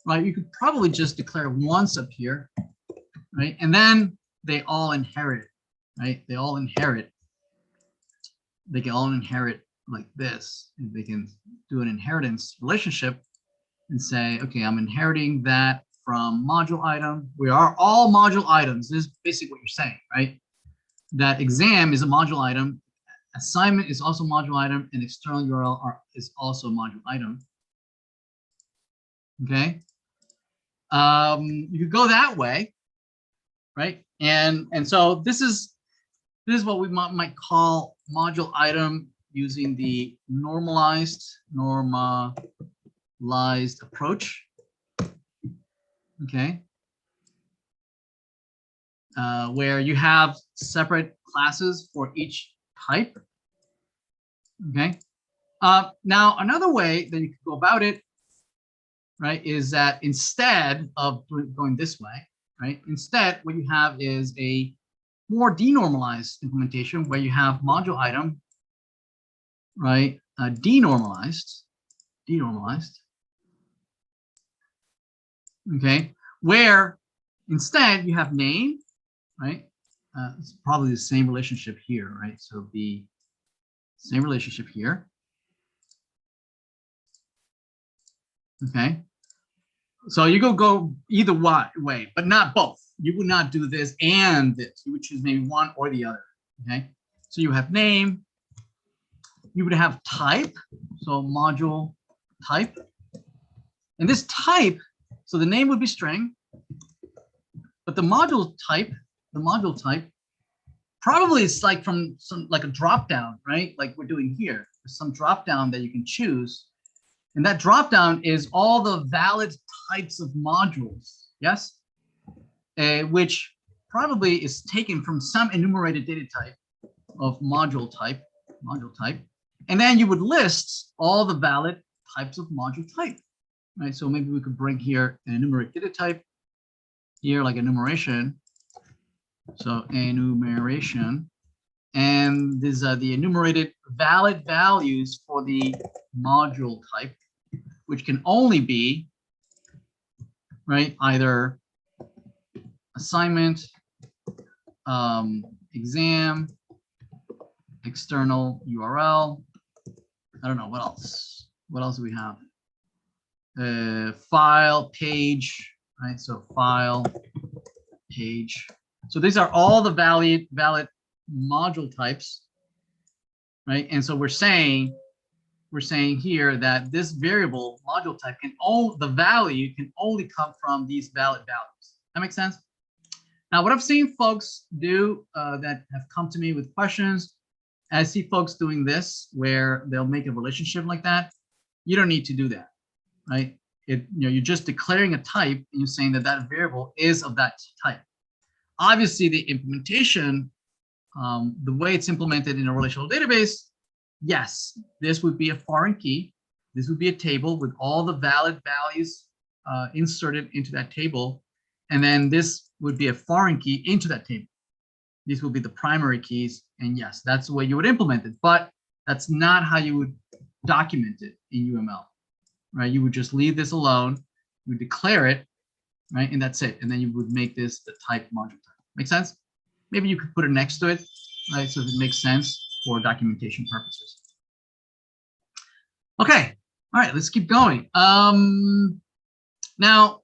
right, you could probably just declare once up here, right? And then they all inherit, right? They all inherit. They can all inherit like this. They can do an inheritance relationship and say, okay, I'm inheriting that from module item. We are all module items. This is basically what you're saying, right? That exam is a module item. Assignment is also a module item, and external URL is also a module item. Okay. You could go that way, right? And so this is what we might call module item using the normalized approach. Okay. Where you have separate classes for each type. Okay. Now, another way that you could go about it, right, is that instead of going this way, right, instead what you have is a more denormalized implementation where you have module item, right, denormalized, okay, where instead you have name, right? It's probably the same relationship here, right? So the same relationship here. Okay. So you go either way, but not both. You would not do this and this. You would choose maybe one or the other. Okay. So you have name. You would have type. So module type. And this type, so the name would be string, but the module type, probably it's like from like a drop down, right? Like we're doing here. There's some drop down that you can choose. And that drop down is all the valid types of modules, yes? Which probably is taken from some enumerated data type of module type. And then you would list all the valid types of module type, right? So maybe we could bring here an enumerated data type here, like enumeration. So enumeration. And these are the enumerated valid values for the module type, which can only be, right, either assignment, exam, external URL. I don't know what else. What else do we have? File, page, right? So file, page. So these are all the valid module types, right? And so we're saying here that this variable module type the value can only come from these valid values. That makes sense? Now, what I've seen folks do that have come to me with questions, I see folks doing this where they'll make a relationship like that. You don't need to do that, right? You're just declaring a type and you're saying that that variable is of that type. Obviously, the implementation, the way it's implemented in a relational database, yes, this would be a foreign key. This would be a table with all the valid values inserted into that table. And then this would be a foreign key into that table. These will be the primary keys. And yes, that's the way you would implement it. But that's not how you would document it in UML, right? You would just leave this alone. You would declare it, right? And that's it. And then you would make this the type module type. Make sense? Maybe you could put it next to it, right? So it makes sense for documentation purposes. Okay. All right, let's keep going. Now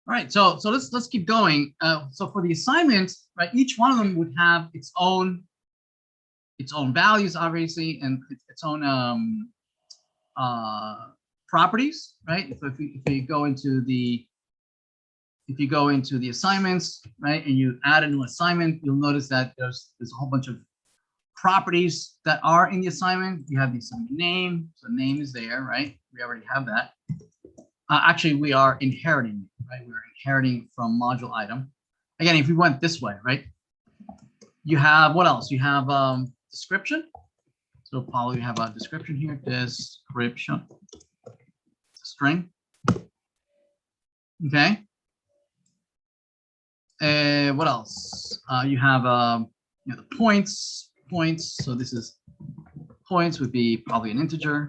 all right, so let's keep going. So for the assignments, right, each one of them would have its own values, obviously, and its own properties, right? If you go into the assignments, right, and you add a new assignment, you'll notice that there's a whole bunch of properties that are in the assignment. You have the assignment name, so name is there, right? We already have that. Actually, we are inheriting, right? We're inheriting from module item. Again, if we went this way, right? You have what else? You have description. So Paulo, you have a description here. Description. It's a string. Okay. What else? You have the points. So this is points would be probably an integer.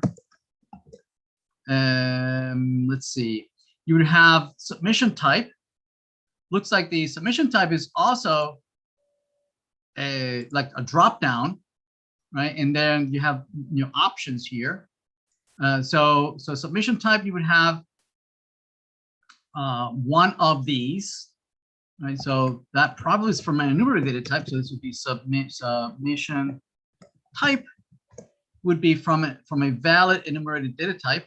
Let's see. You would have submission type. Looks like the submission type is also like a drop down, right? And then you have options here. So submission type, you would have one of these, right? So that probably is from an enumerated data type. So this would be submission type would be from a valid enumerated data type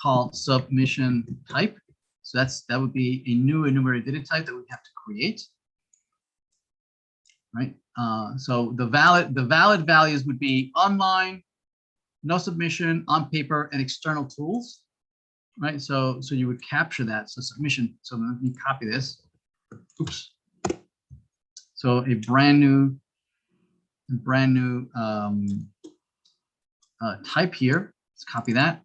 called submission type. So that would be a new enumerated data type that we have to create, right? So the valid values would be online, no submission, on paper, and external tools, right? So you would capture that. So submission. So let me copy this. Oops. So a brand new type here. Let's copy that.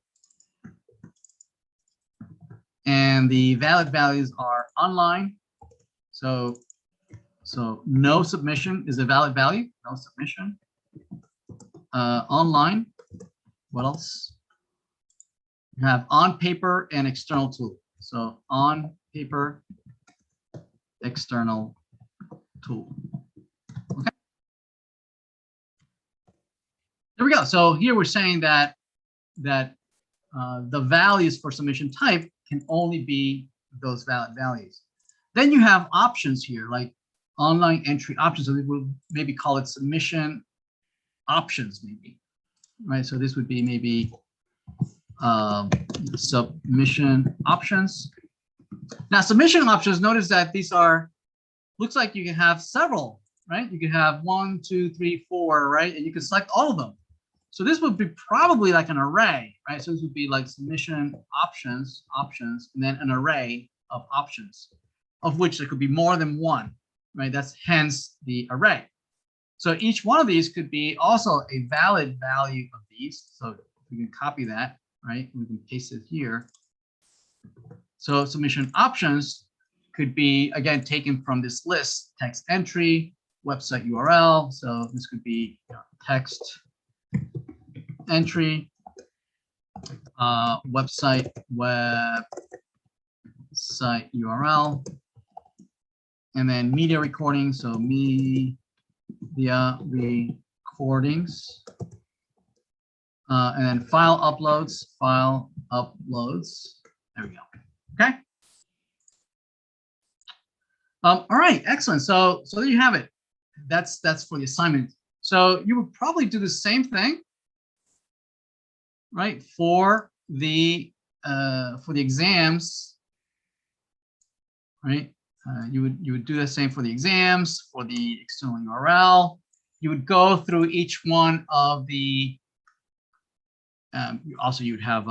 And the valid values are online. So no submission is a valid value. No submission. Online. What else? You have on paper and external tool. So on paper, external tool. Okay. There we go. So here we're saying that the values for submission type can only be those valid values. Then you have options here, like online entry options. So we will maybe call it submission options, maybe, right? So this would be maybe submission options. Now, submission options, notice that these are, looks like you can have several, right? You can have 1, 2, 3, 4, right? And you can select all of them. So this would be probably like an array, right? So this would be like submission options, and then an array of options, of which there could be more than one, right? That's hence the array. So each one of these could be also a valid value of these. So we can copy that, right? We can paste it here. So submission options could be, again, taken from this list: text entry, website URL. So this could be text entry, website URL, and then media recording. So media recordings, and then file uploads. There we go. Okay. All right, excellent. So there you have it. That's for the assignment. So you would probably do the same thing, right, for the exams, right? You would do the same for the exams, for the external URL. You would go through each one of the. Also, you'd have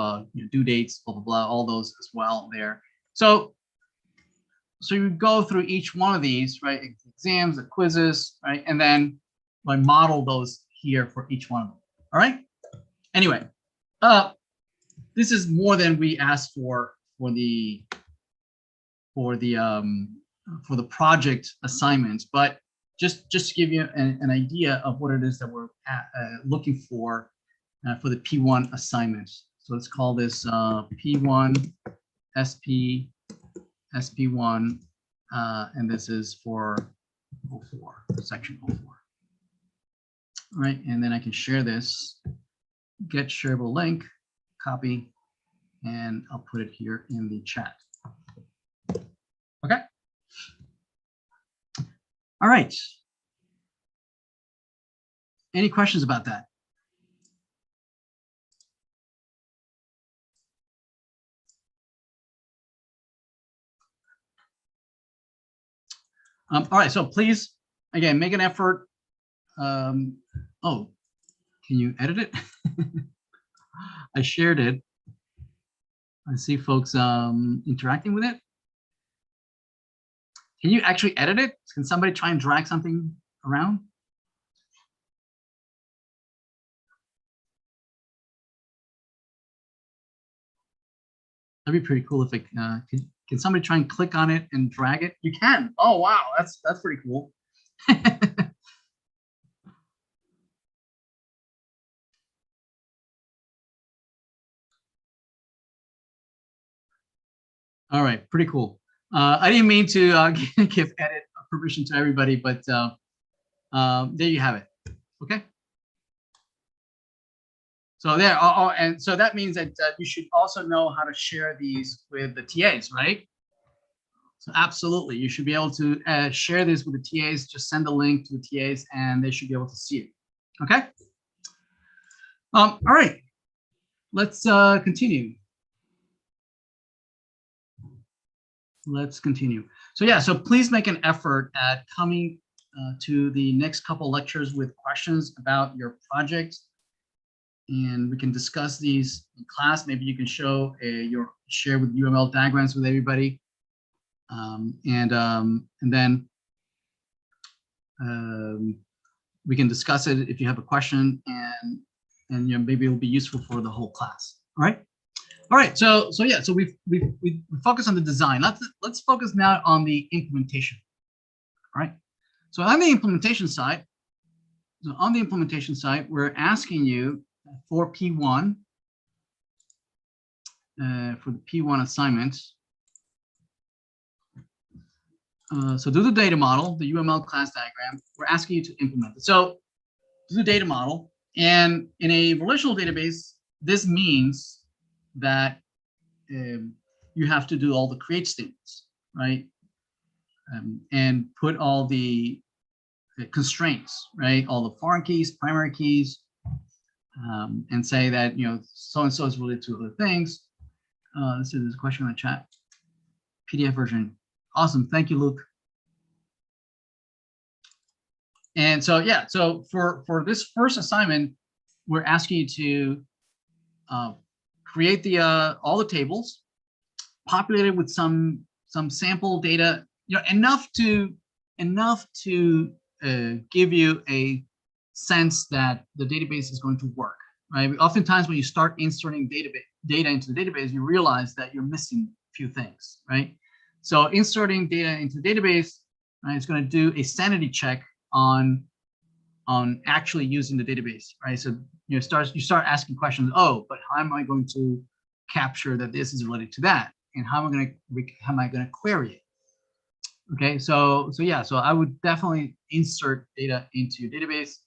due dates, blah blah blah, all those as well there. So you would go through each one of these, right? Exams, the quizzes, right? And then model those here for each one of them. All right. Anyway, this is more than we asked for the project assignments, but just to give you an idea of what it is that we're looking for the P1 assignments. So let's call this P1 SP1, and this is for 04, section 04. All right, and then I can share this, get shareable link, copy, and I'll put it here in the chat. Okay. All right. Any questions about that? All right, so please, again, make an effort. Oh, can you edit it? I shared it. I see folks interacting with it. Can you actually edit it? Can somebody try and drag something around? That'd be pretty cool if it can somebody try and click on it and drag it? You can. Oh wow, that's pretty cool. All right, pretty cool. I didn't mean to give edit permission to everybody, but there you have it. Okay. So there, and so that means that you should also know how to share these with the TAs, right? So absolutely, you should be able to share this with the TAs. Just send the link to the TAs, and they should be able to see it. Okay. All right. Let's continue. Let's continue. So yeah, so please make an effort at coming to the next couple lectures with questions about your project, and we can discuss these in class. Maybe you can share with UML diagrams with everybody, and then we can discuss it if you have a question, and maybe it'll be useful for the whole class. All right. All right, so yeah, so we focus on the design. Let's focus now on the implementation. All right. So on the implementation side, we're asking you for P1, for the P1 assignment. So do the data model, the UML class diagram. We're asking you to implement it. So do the data model, and in a relational database, this means that you have to do all the create statements, right? And put all the constraints, right? All the foreign keys, primary keys, and say that, so-and-so is related to other things. Let's see, there's a question in the chat. PDF version. Awesome. Thank you, Luke. And so, yeah, so for this first assignment, we're asking you to create all the tables, populate it with some sample data, enough to give you a sense that the database is going to work, right? Oftentimes, when you start inserting data into the database, you realize that you're missing a few things, right? So inserting data into the database, right, is going to do a sanity check on actually using the database, right? So you start asking questions. Oh, but how am I going to capture that this is related to that, and how am I going to query it? Okay, so yeah, so I would definitely insert data into your database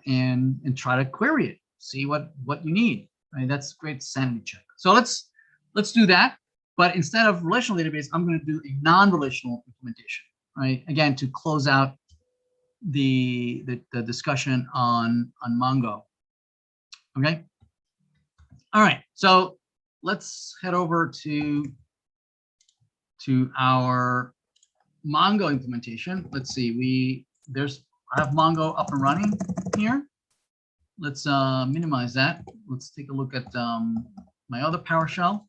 and try to query it, see what you need. Right, that's a great sanity check. So let's do that. But instead of relational database, I'm going to do a non-relational implementation. Right, again, to close out the discussion on Mongo. Okay. All right. So let's head over to our Mongo implementation. Let's see. I have Mongo up and running here. Let's minimize that. Let's take a look at my other PowerShell.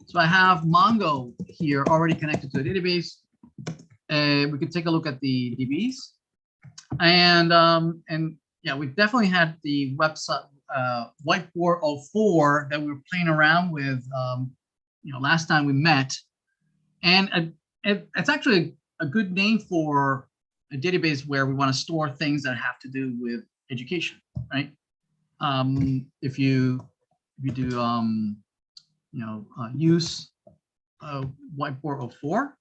So I have Mongo here already connected to the database. We can take a look at the DBs. And yeah, we've definitely had the website whiteboard 04 that we were playing around with last time we met. And it's actually a good name for a database where we want to store things that have to do with education, right? If you do use whiteboard 04,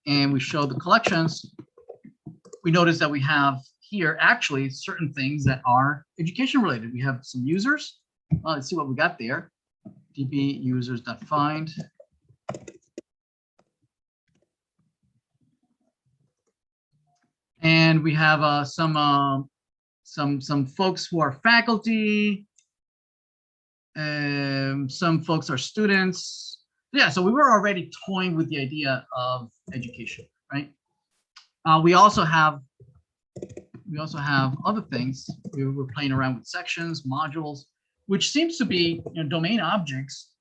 and we show the collections, we notice that we have here actually certain things that are education related. We have some users. Let's see what we got there. db users.find. And we have some folks who are faculty. Some folks are students. Yeah, so we were already toying with the idea of education, right? We also have other things. We were playing around with sections, modules, which seems to be domain objects,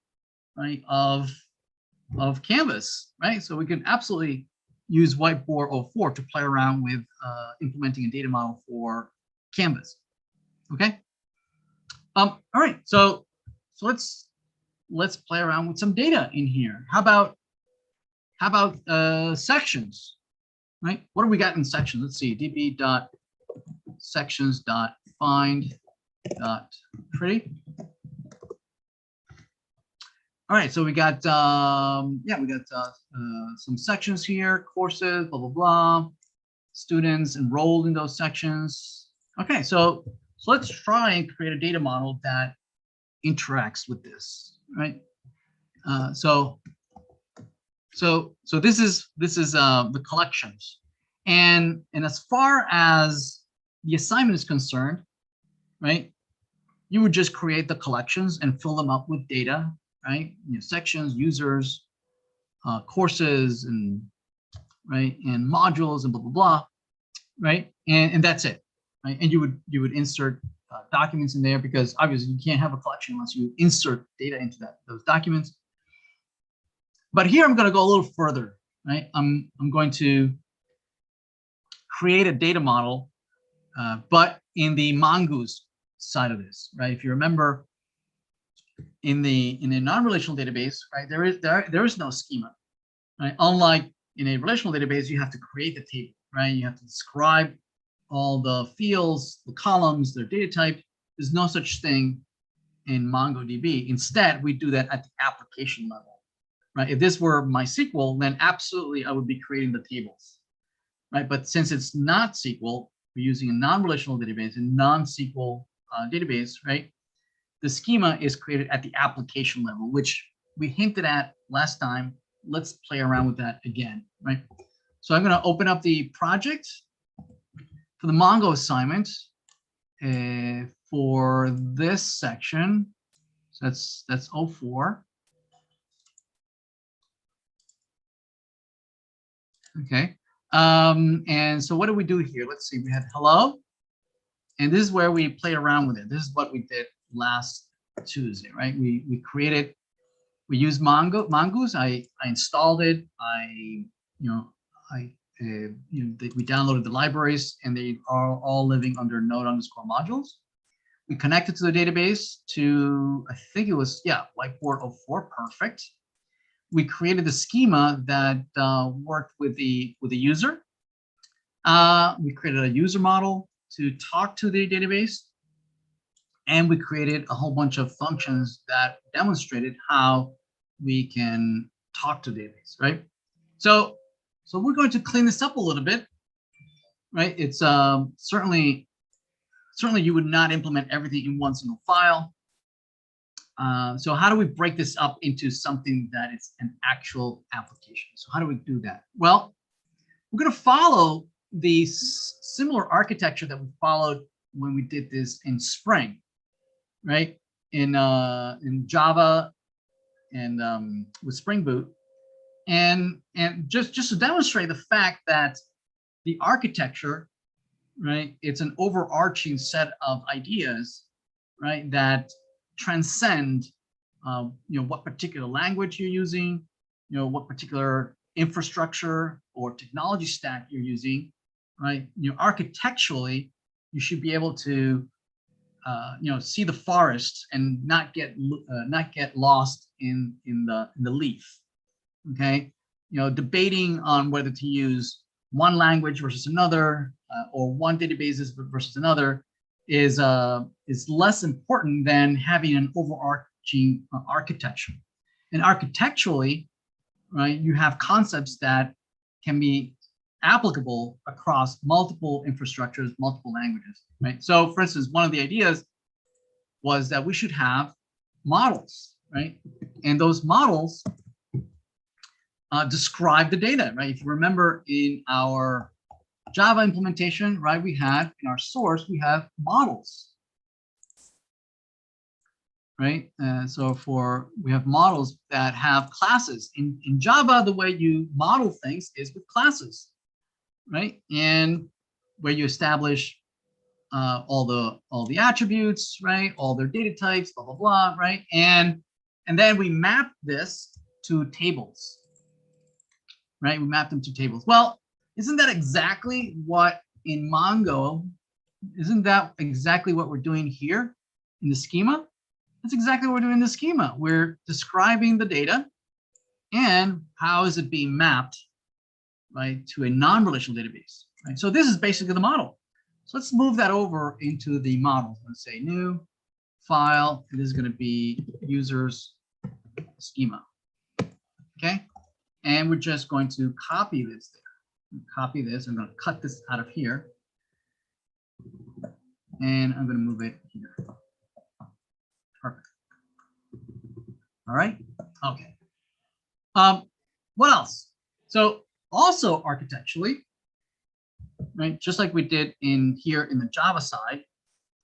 right, of Canvas, right? So we can absolutely use whiteboard 04 to play around with implementing a data model for Canvas. Okay. All right. So let's play around with some data in here. How about sections? Right? What do we got in sections? Let's see. db.sections.find.pretty. All right, so we got yeah, we got some sections here, courses, blah blah blah, students enrolled in those sections. Okay, so let's try and create a data model that interacts with this, right? So this is the collections, and as far as the assignment is concerned, right? You would just create the collections and fill them up with data, right? You know, sections, users, courses, and right, and modules, and blah blah blah, right? And that's it, right? And you would insert documents in there, because obviously you can't have a collection unless you insert data into those documents. But here I'm going to go a little further, right? I'm going to create a data model, but in the Mongoose side of this, right? If you remember, in a non-relational database, right, there is no schema, right? Unlike in a relational database, you have to create the table, right? You have to describe all the fields, the columns, their data type. There's no such thing in MongoDB. Instead, we do that at the application level, right? If this were MySQL, then absolutely I would be creating the tables, right? But since it's not SQL, we're using a non-relational database, a non-SQL database, right? The schema is created at the application level, which we hinted at last time. Let's play around with that again, right? So I'm going to open up the project for the Mongo assignment for this section. So that's 04. Okay. And so what do we do here? Let's see. We had hello, and this is where we play around with it. This is what we did last Tuesday, right? We used Mongoose. I installed it. We downloaded the libraries, and they are all living under node_modules. We connected to the database to, I think it was, yeah, whiteboard 04, perfect. We created the schema that worked with the user. We created a user model to talk to the database, and we created a whole bunch of functions that demonstrated how we can talk to the database, right? So we're going to clean this up a little bit, right? It's certainly you would not implement everything in one single file. So how do we break this up into something that is an actual application? So how do we do that? Well, we're going to follow the similar architecture that we followed when we did this in Spring, right? In Java and with Spring Boot, and just to demonstrate the fact that the architecture, right? It's an overarching set of ideas, right, that transcend, what particular language you're using, what particular infrastructure or technology stack you're using, right? Architecturally, you should be able to, see the forest and not get lost in the leaf. Okay, debating on whether to use one language versus another, or one database versus another is less important than having an overarching architecture. And architecturally, right, you have concepts that can be applicable across multiple infrastructures, multiple languages, right? So for instance, one of the ideas was that we should have models, right? And those models describe the data, right? If you remember in our Java implementation, right, we had in our source, we have models, right? So we have models that have classes. In Java, the way you model things is with classes, right? And where you establish all the attributes, right? All their data types, blah, blah, blah, right? And then we map this to tables, right? We map them to tables. Well, isn't that exactly what in Mongo, isn't that exactly what we're doing here in the schema? That's exactly what we're doing in the schema. We're describing the data and how is it being mapped, right, to a non-relational database, right? So this is basically the model. So let's move that over into the model. Let's say new file, and this is going to be users schema. Okay, and we're just going to copy this there. Copy this. I'm going to cut this out of here, and I'm going to move it here. Perfect. All right. Okay. What else? So also architecturally, right? Just like we did in here in the Java side,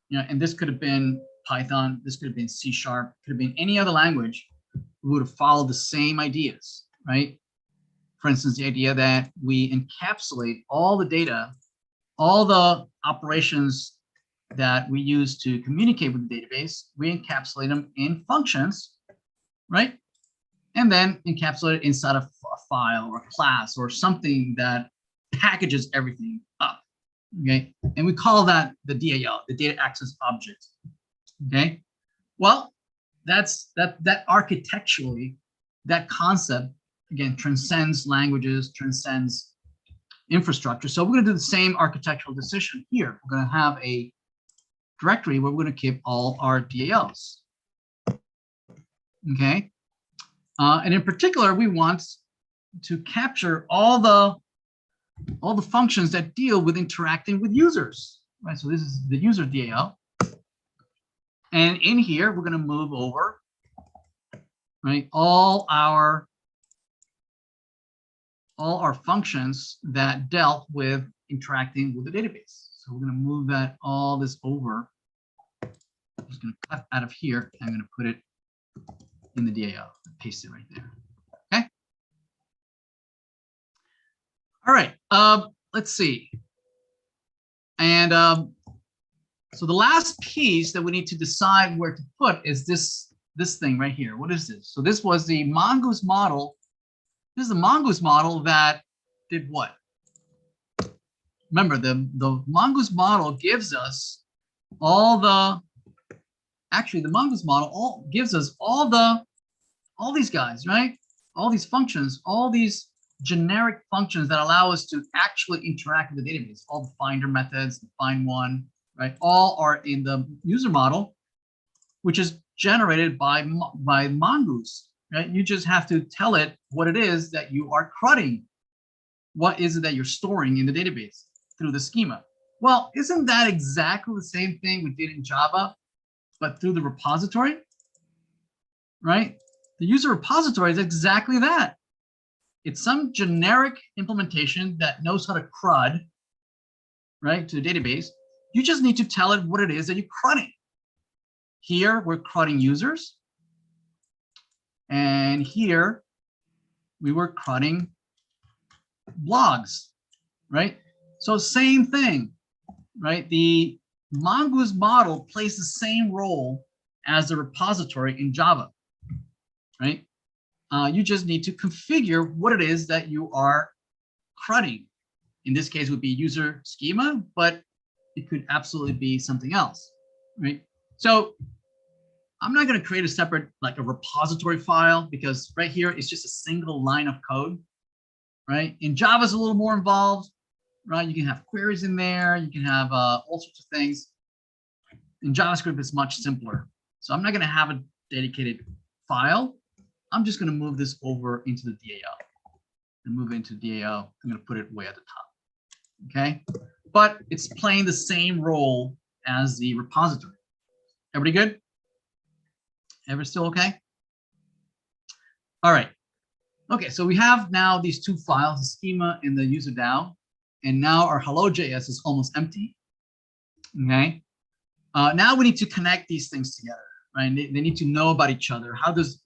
you know, and this could have been Python, this could have been C#, could have been any other language. We would have followed the same ideas, right? For instance, the idea that we encapsulate all the data, all the operations that we use to communicate with the database, we encapsulate them in functions, right? And then encapsulate it inside of a file or a class or something that packages everything up, okay? And we call that the DAO, the data access object, okay? Well, that architecturally, that concept, again, transcends languages, transcends infrastructure. So we're going to do the same architectural decision here. We're going to have a directory where we're going to keep all our DAOs. Okay. And in particular, we want to capture all the functions that deal with interacting with users. Right. So this is the user DAO. And in here, we're going to move over, right, all our functions that dealt with interacting with the database. So we're going to move all this over. I'm just going to cut out of here. I'm going to put it in the DAO, paste it right there. Okay. All right. Let's see. And so the last piece that we need to decide where to put is this thing right here. What is this? So this was the Mongoose model. This is the Mongoose model that did what? Remember, the Mongoose model gives us the Mongoose model gives us all these guys, right? All these functions, all these generic functions that allow us to actually interact with the database. All the finder methods, the find one, right? All are in the user model, which is generated by Mongoose, right? You just have to tell it what it is that you are CRUDing. What is it that you're storing in the database through the schema? Well, isn't that exactly the same thing we did in Java, but through the repository, right? The user repository is exactly that. It's some generic implementation that knows how to CRUD, right, to the database. You just need to tell it what it is that you're CRUDing. Here, we're CRUDing users. And here, we were CRUDing blogs, right? So same thing, right? The Mongoose model plays the same role as the repository in Java, right? You just need to configure what it is that you are CRUDing. In this case, it would be user schema, but it could absolutely be something else, right? So I'm not going to create a separate, like a repository file, because right here it's just a single line of code, right? In Java, it's a little more involved, right? You can have queries in there. You can have all sorts of things. In JavaScript, it's much simpler. So I'm not going to have a dedicated file. I'm just going to move this over into the DAO and move it into DAO. I'm going to put it way at the top. Okay. But it's playing the same role as the repository. Everybody good? Everybody still okay? All right. Okay, so we have now these two files, the schema and the user DAO, and now our hello.js is almost empty. Okay. Now we need to connect these things together, right? They need to know about each other. How does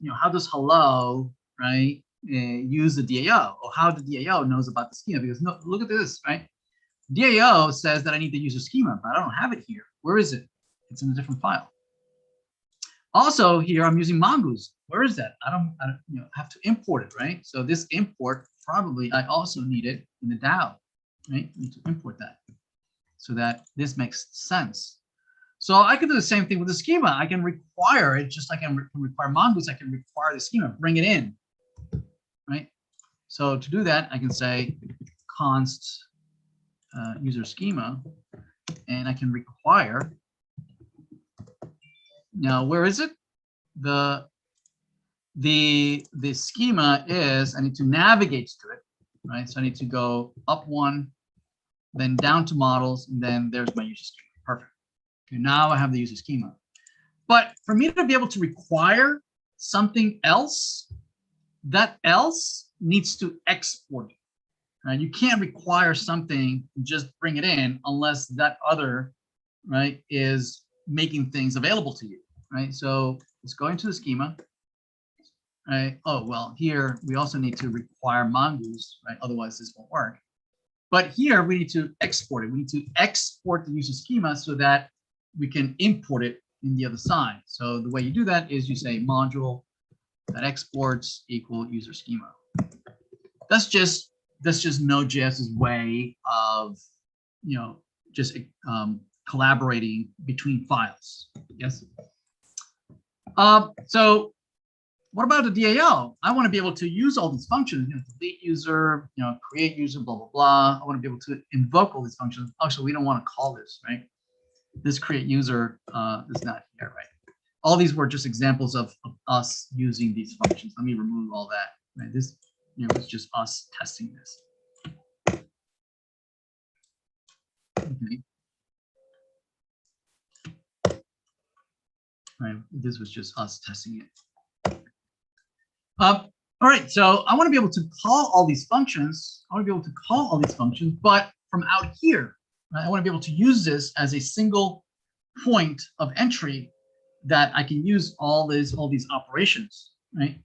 hello, right, use the DAO, or how the DAO knows about the schema? Because no, look at this, right? DAO says that I need the user schema, but I don't have it here. Where is it? It's in a different file. Also here, I'm using Mongoose. Where is that? I don't have to import it, right? So this import, probably I also need it in the DAO, right? I need to import that so that this makes sense. So I can do the same thing with the schema. I can require it, just like I can require Mongoose, I can require the schema, bring it in, right? So to do that, I can say const user schema, and I can require. Now, where is it? The the schema is I need to navigate to it, right? So I need to go up one, then down to models, and then there's my user schema. Perfect. Okay, now I have the user schema. But for me to be able to require something else, that else needs to export it. Right? You can't require something, just bring it in unless that other, right, is making things available to you, right? So let's go into the schema. Right. Oh, well, here we also need to require mongoose, right? Otherwise this won't work. But here we need to export it. We need to export the user schema so that we can import it in the other side. So the way you do that is you say module that exports equal user schema. That's just Node.js's way of, just collaborating between files. Yes. So what about the DAO? I want to be able to use all these functions, delete user, create user, blah, blah, blah. I want to be able to invoke all these functions. Actually, we don't want to call this, right? This create user is not here, right? All these were just examples of us using these functions. Let me remove all that, right? This, it's just us testing this. Okay. Right, this was just us testing it. All right, so I want to be able to call all these functions. I want to be able to call all these functions, but from out here, right? I want to be able to use this as a single point of entry that I can use all these operations, right?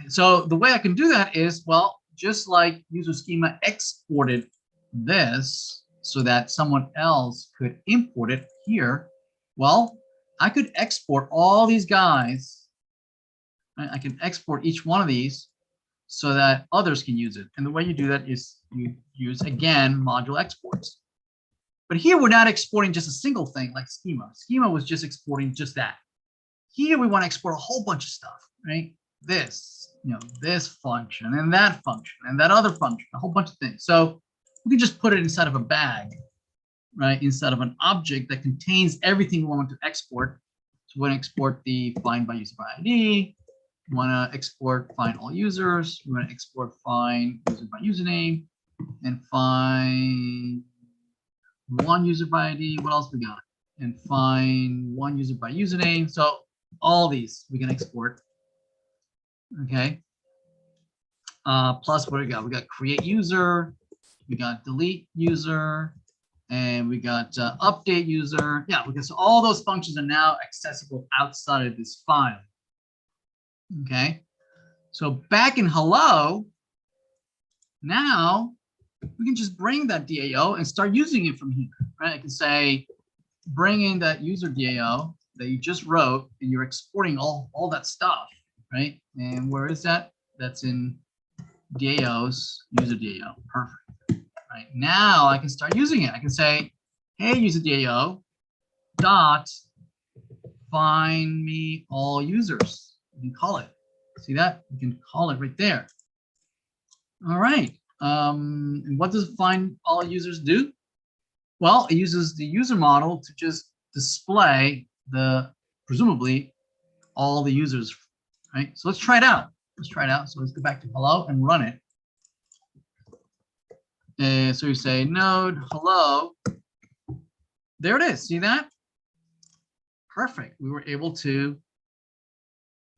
So the way I can do that is, well, just like user schema exported this so that someone else could import it here, well, I could export all these guys. Right? I can export each one of these so that others can use it. And the way you do that is you use, again, module exports. But here we're not exporting just a single thing like schema. Schema was just exporting just that. Here we want to export a whole bunch of stuff, right? This, this function and that function and that other function, a whole bunch of things. So we can just put it inside of a bag, right? Instead of an object that contains everything we want to export. So we want to export the find by user by ID. We want to export find all users. We want to export find user by username and find one user by ID. What else we got? And find one user by username. So all these we can export. Okay. Plus what we got? We got create user, we got delete user, and we got update user. Yeah, because all those functions are now accessible outside of this file. Okay. So back in hello, now we can just bring that DAO and start using it from here, right? I can say, bring in that user DAO that you just wrote, and you're exporting all that stuff, right? And where is that? That's in DAOs, user DAO. Perfect. Right now, I can start using it. I can say, hey, user DAO dot find me all users. You can call it. See that? You can call it right there. All right. And what does find all users do? Well, it uses the user model to just display presumably all the users, right? So let's try it out. Let's try it out. So let's go back to hello and run it. And so you say node hello. There it is. See that? Perfect. We were able to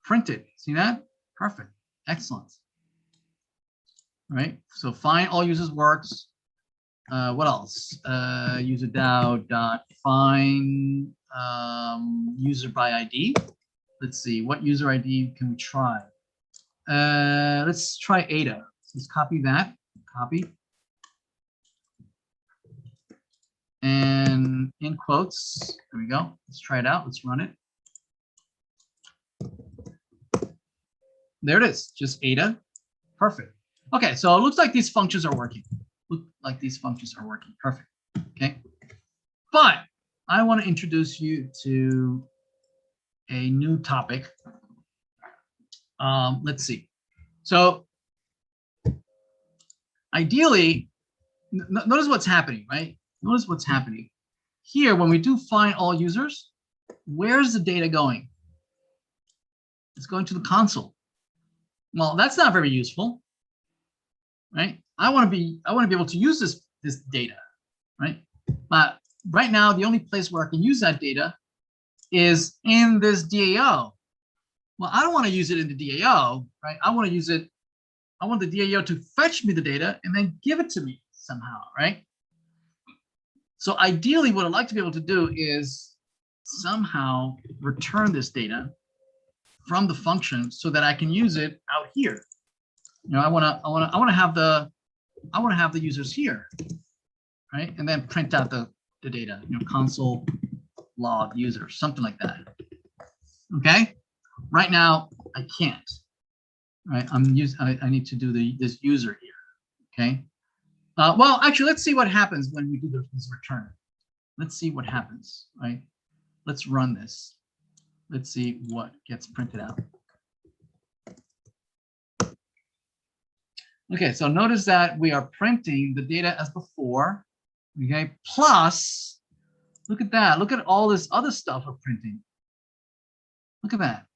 print it. See that? Perfect. Excellent. All right. So find all users works. What else? User DAO dot find user by ID. Let's see, what user ID can we try? Let's try Ada. Let's copy that. Copy. And in quotes, there we go. Let's try it out. Let's run it. There it is, just Ada. Perfect. Okay, so it looks like these functions are working. Perfect. Okay. But I want to introduce you to a new topic. Let's see. So ideally, notice what's happening, right? Notice what's happening. Here, when we do find all users, where's the data going? It's going to the console. Well, that's not very useful, right? I want to be able to use this data, right? But right now, the only place where I can use that data is in this DAO. Well, I don't want to use it in the DAO, right? I want to use it. I want the DAO to fetch me the data and then give it to me somehow, right? So ideally, what I'd like to be able to do is somehow return this data from the function so that I can use it out here. You know, I want to have the users here, right? And then print out the data, you know, console log users, something like that. Okay. Right now, I can't. Right. I need to do this user here. Okay. Well, actually, let's see what happens when we do this return. Let's see what happens. Right. Let's run this. Let's see what gets printed out. Okay, so notice that we are printing the data as before. Okay, plus, look at that. Look at all this other stuff we're printing. Look at that.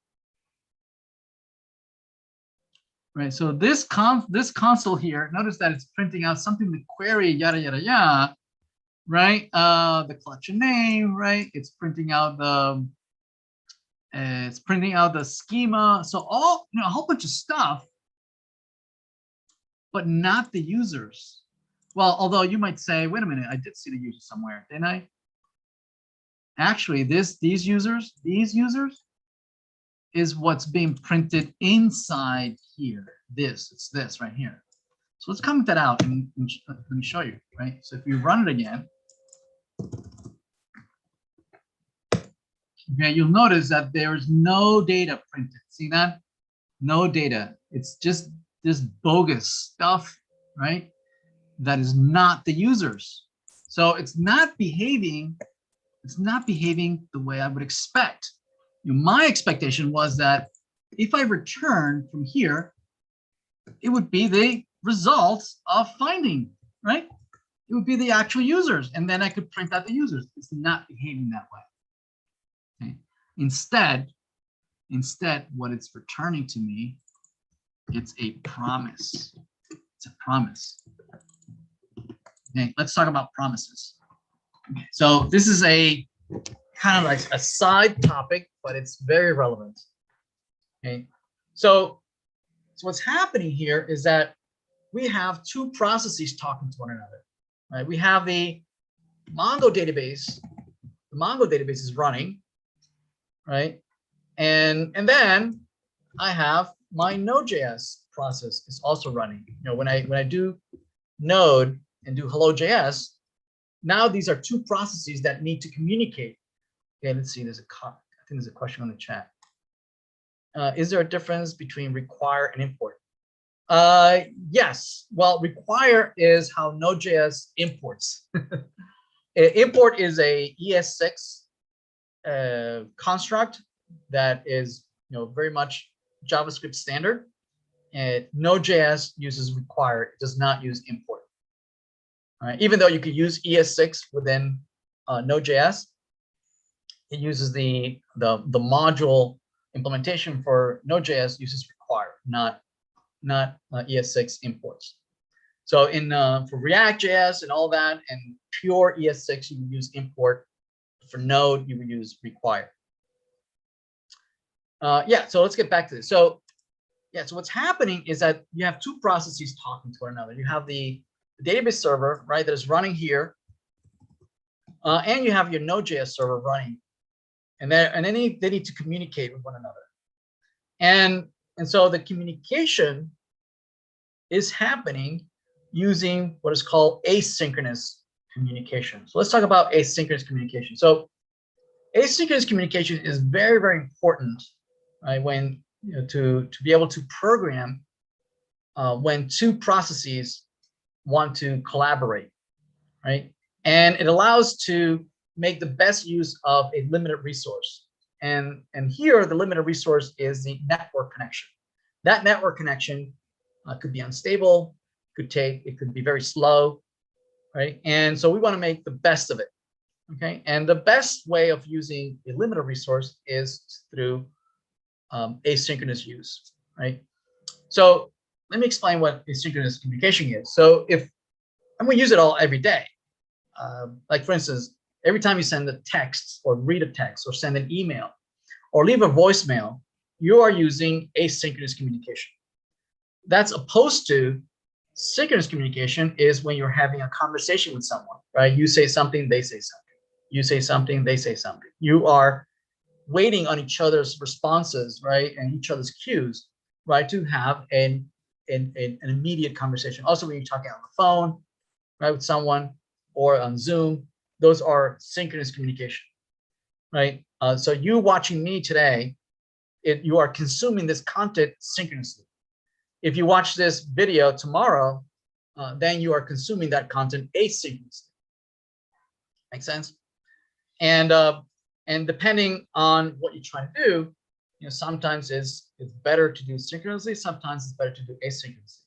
Right, so this console here, notice that it's printing out something to query, yada, yada, yada, right? The collection name, right? It's printing out the schema. So all, you know, a whole bunch of stuff, but not the users. Well, although you might say, wait a minute, I did see the user somewhere, didn't I? Actually, these users is what's being printed inside here. It's this right here. So let's comment that out and let me show you, right? So if you run it again, okay, you'll notice that there is no data printed. See that? No data. It's just this bogus stuff, right? That is not the users. So it's not behaving the way I would expect. You know, my expectation was that if I return from here, it would be the results of finding, right? It would be the actual users, and then I could print out the users. It's not behaving that way. Okay. Instead, what it's returning to me, it's a promise. It's a promise. Okay, let's talk about promises. Okay, so this is a kind of like a side topic, but it's very relevant. Okay, so what's happening here is that we have two processes talking to one another. Right? We have the Mongo database. The Mongo database is running, right? And then I have my Node.js process is also running. You know, when I do Node and do hello.js, now these are two processes that need to communicate. Okay, let's see. I think there's a question on the chat. Is there a difference between require and import? Yes. Well, require is how Node.js imports. Import is a ES6 construct that is, you know, very much JavaScript standard. And Node.js uses require. It does not use import. All right. Even though you could use ES6 within Node.js, it uses the module implementation for Node.js uses require, not ES6 imports. So in for React.js and all that, and pure ES6, you would use import. For Node, you would use require. Yeah, so let's get back to this. So yeah, so what's happening is that you have two processes talking to one another. You have the database server, right, that is running here, and you have your Node.js server running, and then they need to communicate with one another. And so the communication is happening using what is called asynchronous communication. So let's talk about asynchronous communication. So asynchronous communication is very, very important, right? When, you know, to be able to program when two processes want to collaborate, right? And it allows to make the best use of a limited resource. And here, the limited resource is the network connection. That network connection could be unstable, it could be very slow, right? And so we want to make the best of it, okay? And the best way of using a limited resource is through asynchronous use, right? So let me explain what asynchronous communication is. So and we use it all every day. Like for instance, every time you send a text or read a text or send an email or leave a voicemail, you are using asynchronous communication. That's opposed to synchronous communication is when you're having a conversation with someone, right? You say something, they say something. You say something, they say something. You are waiting on each other's responses, right? And each other's cues, right? To have an immediate conversation. Also, when you're talking on the phone, right, with someone or on Zoom, those are synchronous communication, right? So you watching me today, you are consuming this content synchronously. If you watch this video tomorrow, then you are consuming that content asynchronously. Make sense? And depending on what you're trying to do, sometimes it's better to do synchronously, sometimes it's better to do asynchronously.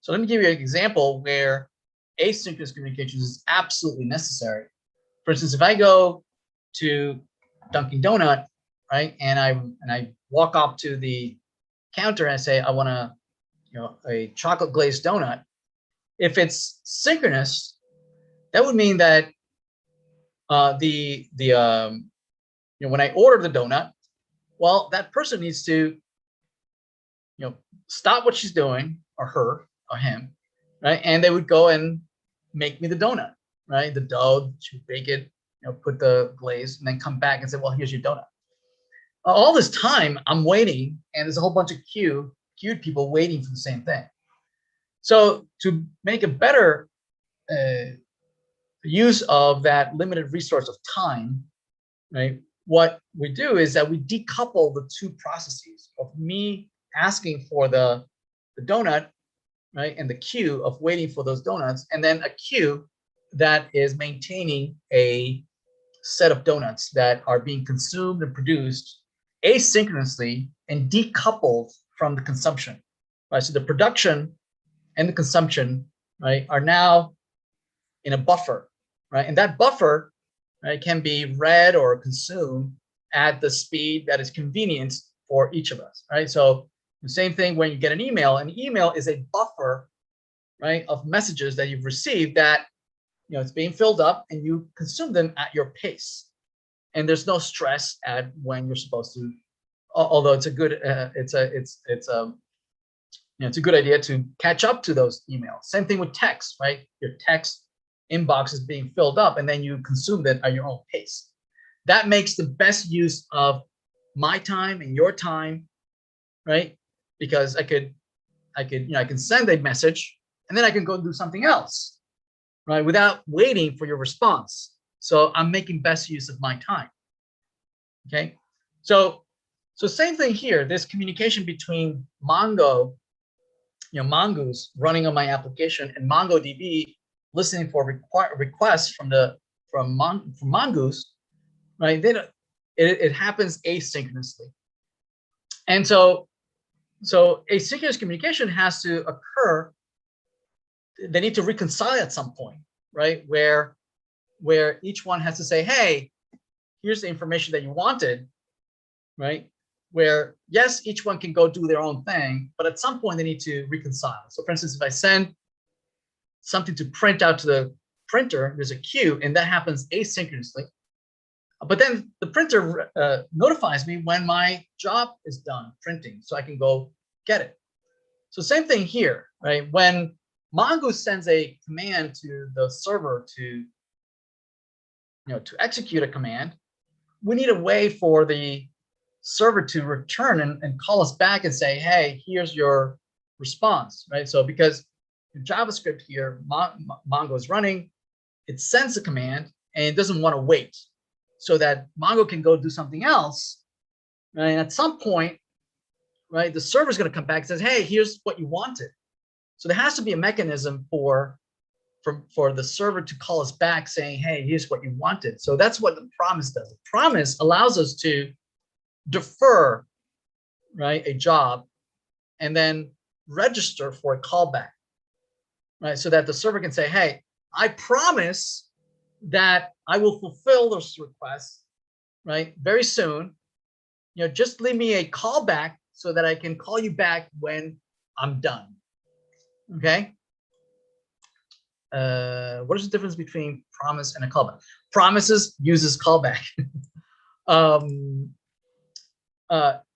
So let me give you an example where asynchronous communication is absolutely necessary. For instance, if I go to Dunkin' Donut, right, and I walk up to the counter and I say I want a chocolate glazed donut. If it's synchronous, that would mean that when I order the donut, well, that person needs to stop what she's doing, or her or him, right, and they would go and make me the donut, right? The dough, she would bake it, put the glaze, and then come back and say, well, here's your donut. All this time I'm waiting, and there's a whole bunch of queued people waiting for the same thing. So to make a better use of that limited resource of time, right, what we do is that we decouple the two processes of me asking for the donut, right, and the queue of waiting for those donuts, and then a queue that is maintaining a set of donuts that are being consumed and produced asynchronously and decoupled from the consumption, right? So the production and the consumption, right, are now in a buffer, right? And that buffer, right, can be read or consumed at the speed that is convenient for each of us, right? So the same thing when you get an email. An email is a buffer, right, of messages that you've received that it's being filled up, and you consume them at your pace. And there's no stress at when you're supposed to. Although it's a good, it's a good idea to catch up to those emails. Same thing with text, right? Your text inbox is being filled up, and then you consume it at your own pace. That makes the best use of my time and your time, right? Because I can send a message, and then I can go do something else, right, without waiting for your response. So I'm making best use of my time. Okay, so same thing here. This communication between Mongoose running on my application, and MongoDB listening for requests from Mongoose, right? It happens asynchronously, and so asynchronous communication has to occur. They need to reconcile at some point, right? Where each one has to say, hey, here's the information that you wanted, right? Where, yes, each one can go do their own thing, but at some point they need to reconcile. So for instance, if I send something to print out to the printer, there's a queue, and that happens asynchronously. But then the printer notifies me when my job is done printing, so I can go get it. So same thing here, right? When Mongoose sends a command to the server to execute a command, we need a way for the server to return and call us back and say, hey, here's your response, right? So because in JavaScript here, Mongo is running, it sends a command, and it doesn't want to wait, so that Mongo can go do something else, right? And at some point, right, the server is going to come back and says, hey, here's what you wanted. So there has to be a mechanism for the server to call us back saying, hey, here's what you wanted. So that's what the promise does. The promise allows us to defer, right, a job, and then register for a callback, right? So that the server can say, hey, I promise that I will fulfill those requests, right, very soon, just leave me a callback so that I can call you back when I'm done. Okay. What is the difference between promise and a callback? Promises uses callback.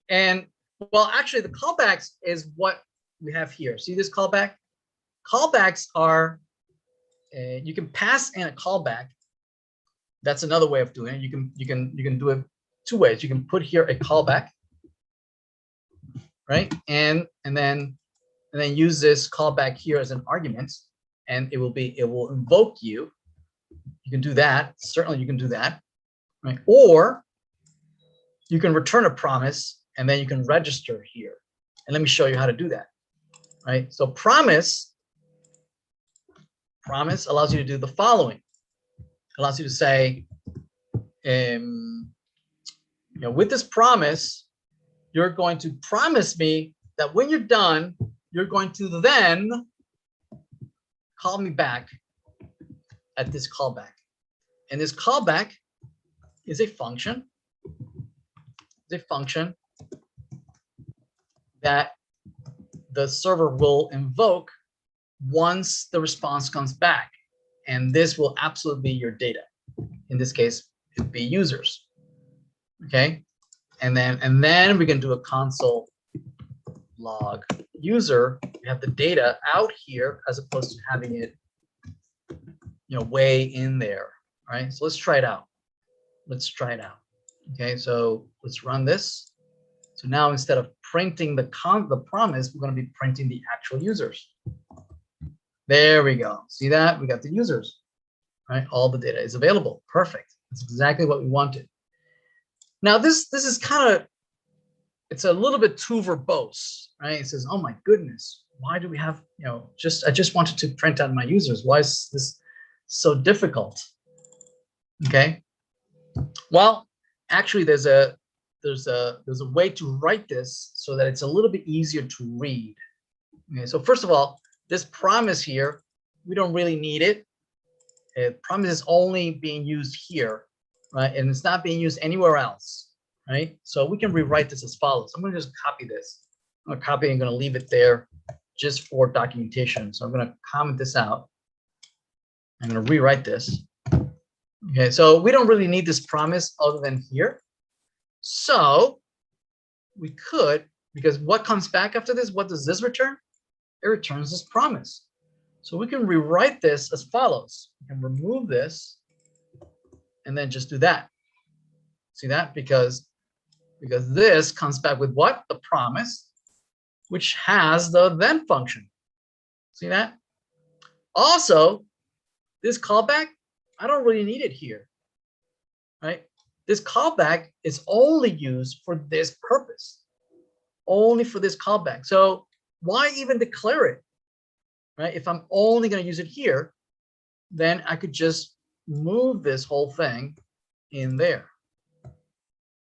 And well, actually, the callbacks is what we have here. See this callback? Callbacks are you can pass in a callback. That's another way of doing it. You can do it two ways. You can put here a callback, right? And then use this callback here as an argument, and it will invoke you. You can do that. Certainly, you can do that, right? Or you can return a promise, and then you can register here. And let me show you how to do that, right? So promise allows you to do the following. It allows you to say, with this promise, you're going to promise me that when you're done, you're going to then call me back at this callback. And this callback is a function. It's a function that the server will invoke once the response comes back. And this will absolutely be your data. In this case, it'd be users. Okay. And then we can do a console log user. We have the data out here as opposed to having it, way in there. All right. So let's try it out. Let's try it out. Okay. So let's run this. So now instead of printing the promise, we're going to be printing the actual users. There we go. See that? We got the users, right? All the data is available. Perfect. That's exactly what we wanted. Now this is kind of, it's a little bit too verbose, right? It says, oh my goodness, why do we have, I just wanted to print out my users. Why is this so difficult? Okay. Well, actually there's a way to write this so that it's a little bit easier to read. Okay. So first of all, this promise here, we don't really need it. Promise is only being used here, right? And it's not being used anywhere else, right? So we can rewrite this as follows. I'm going to just copy this. I'm going to copy and I'm going to leave it there just for documentation. So I'm going to comment this out. I'm going to rewrite this. Okay, so we don't really need this promise other than here. So we could, because what comes back after this? What does this return? It returns this promise. So we can rewrite this as follows. We can remove this and then just do that. See that? Because this comes back with what? The promise, which has the then function. See that? Also, this callback, I don't really need it here, right? This callback is only used for this purpose, only for this callback. So why even declare it, right? If I'm only going to use it here, then I could just move this whole thing in there.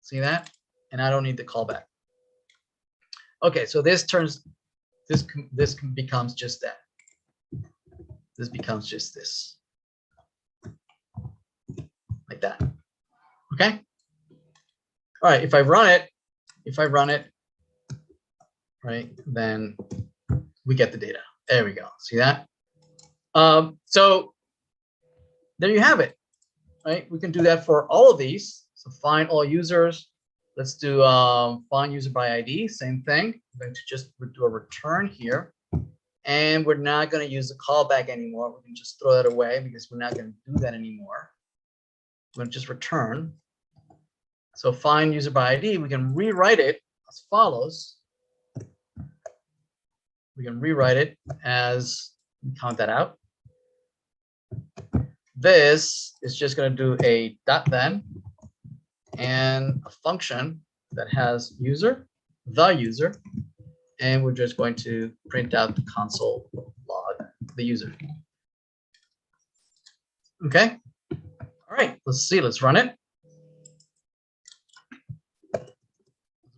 See that? And I don't need the callback. Okay, so this becomes just that. This becomes just this, like that. Okay. All right. If I run it, right, then we get the data. There we go. See that? So there you have it. Right. We can do that for all of these. So find all users. Let's do find user by ID. Same thing. I'm going to just do a return here. And we're not going to use the callback anymore. We can just throw that away because we're not going to do that anymore. We're going to just return. So find user by ID. We can rewrite it as follows. We can rewrite it as, count that out. This is just going to do a dot then and a function that has user, the user, and we're just going to print out the console log, the user. Okay. All right. Let's see. Let's run it.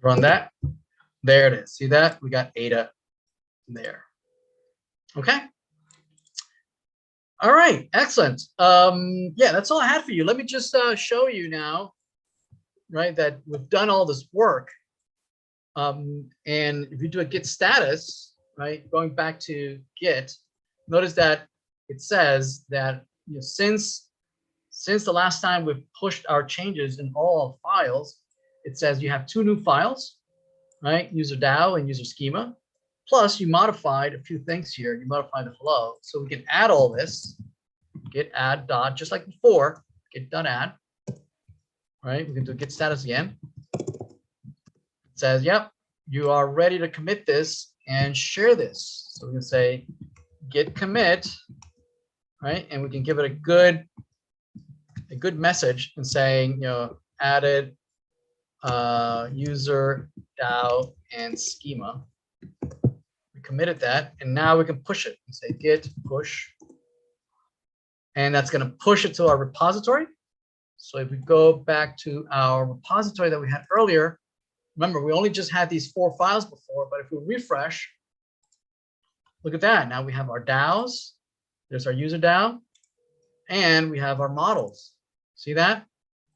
Run that. There it is. See that? We got Ada there. Okay. All right. Excellent. Yeah, that's all I had for you. Let me just show you now right, that we've done all this work. And if you do a git status, right, going back to git, notice that it says that, you know, since the last time we've pushed our changes in all files, it says you have 2 new files, right? User DAO and user schema. Plus you modified a few things here. You modified the flow. So we can add all this, git add dot, just like before, git dot add, right? We can do git status again. It says, yep, you are ready to commit this and share this. So we can say git commit, right? And we can give it a good message and saying, you know, added user DAO and schema. We committed that, and now we can push it and say git push, and that's going to push it to our repository. So if we go back to our repository that we had earlier, remember we only just had these 4 files before, but if we refresh, look at that. Now we have our DAOs. There's our user DAO, and we have our models. See that?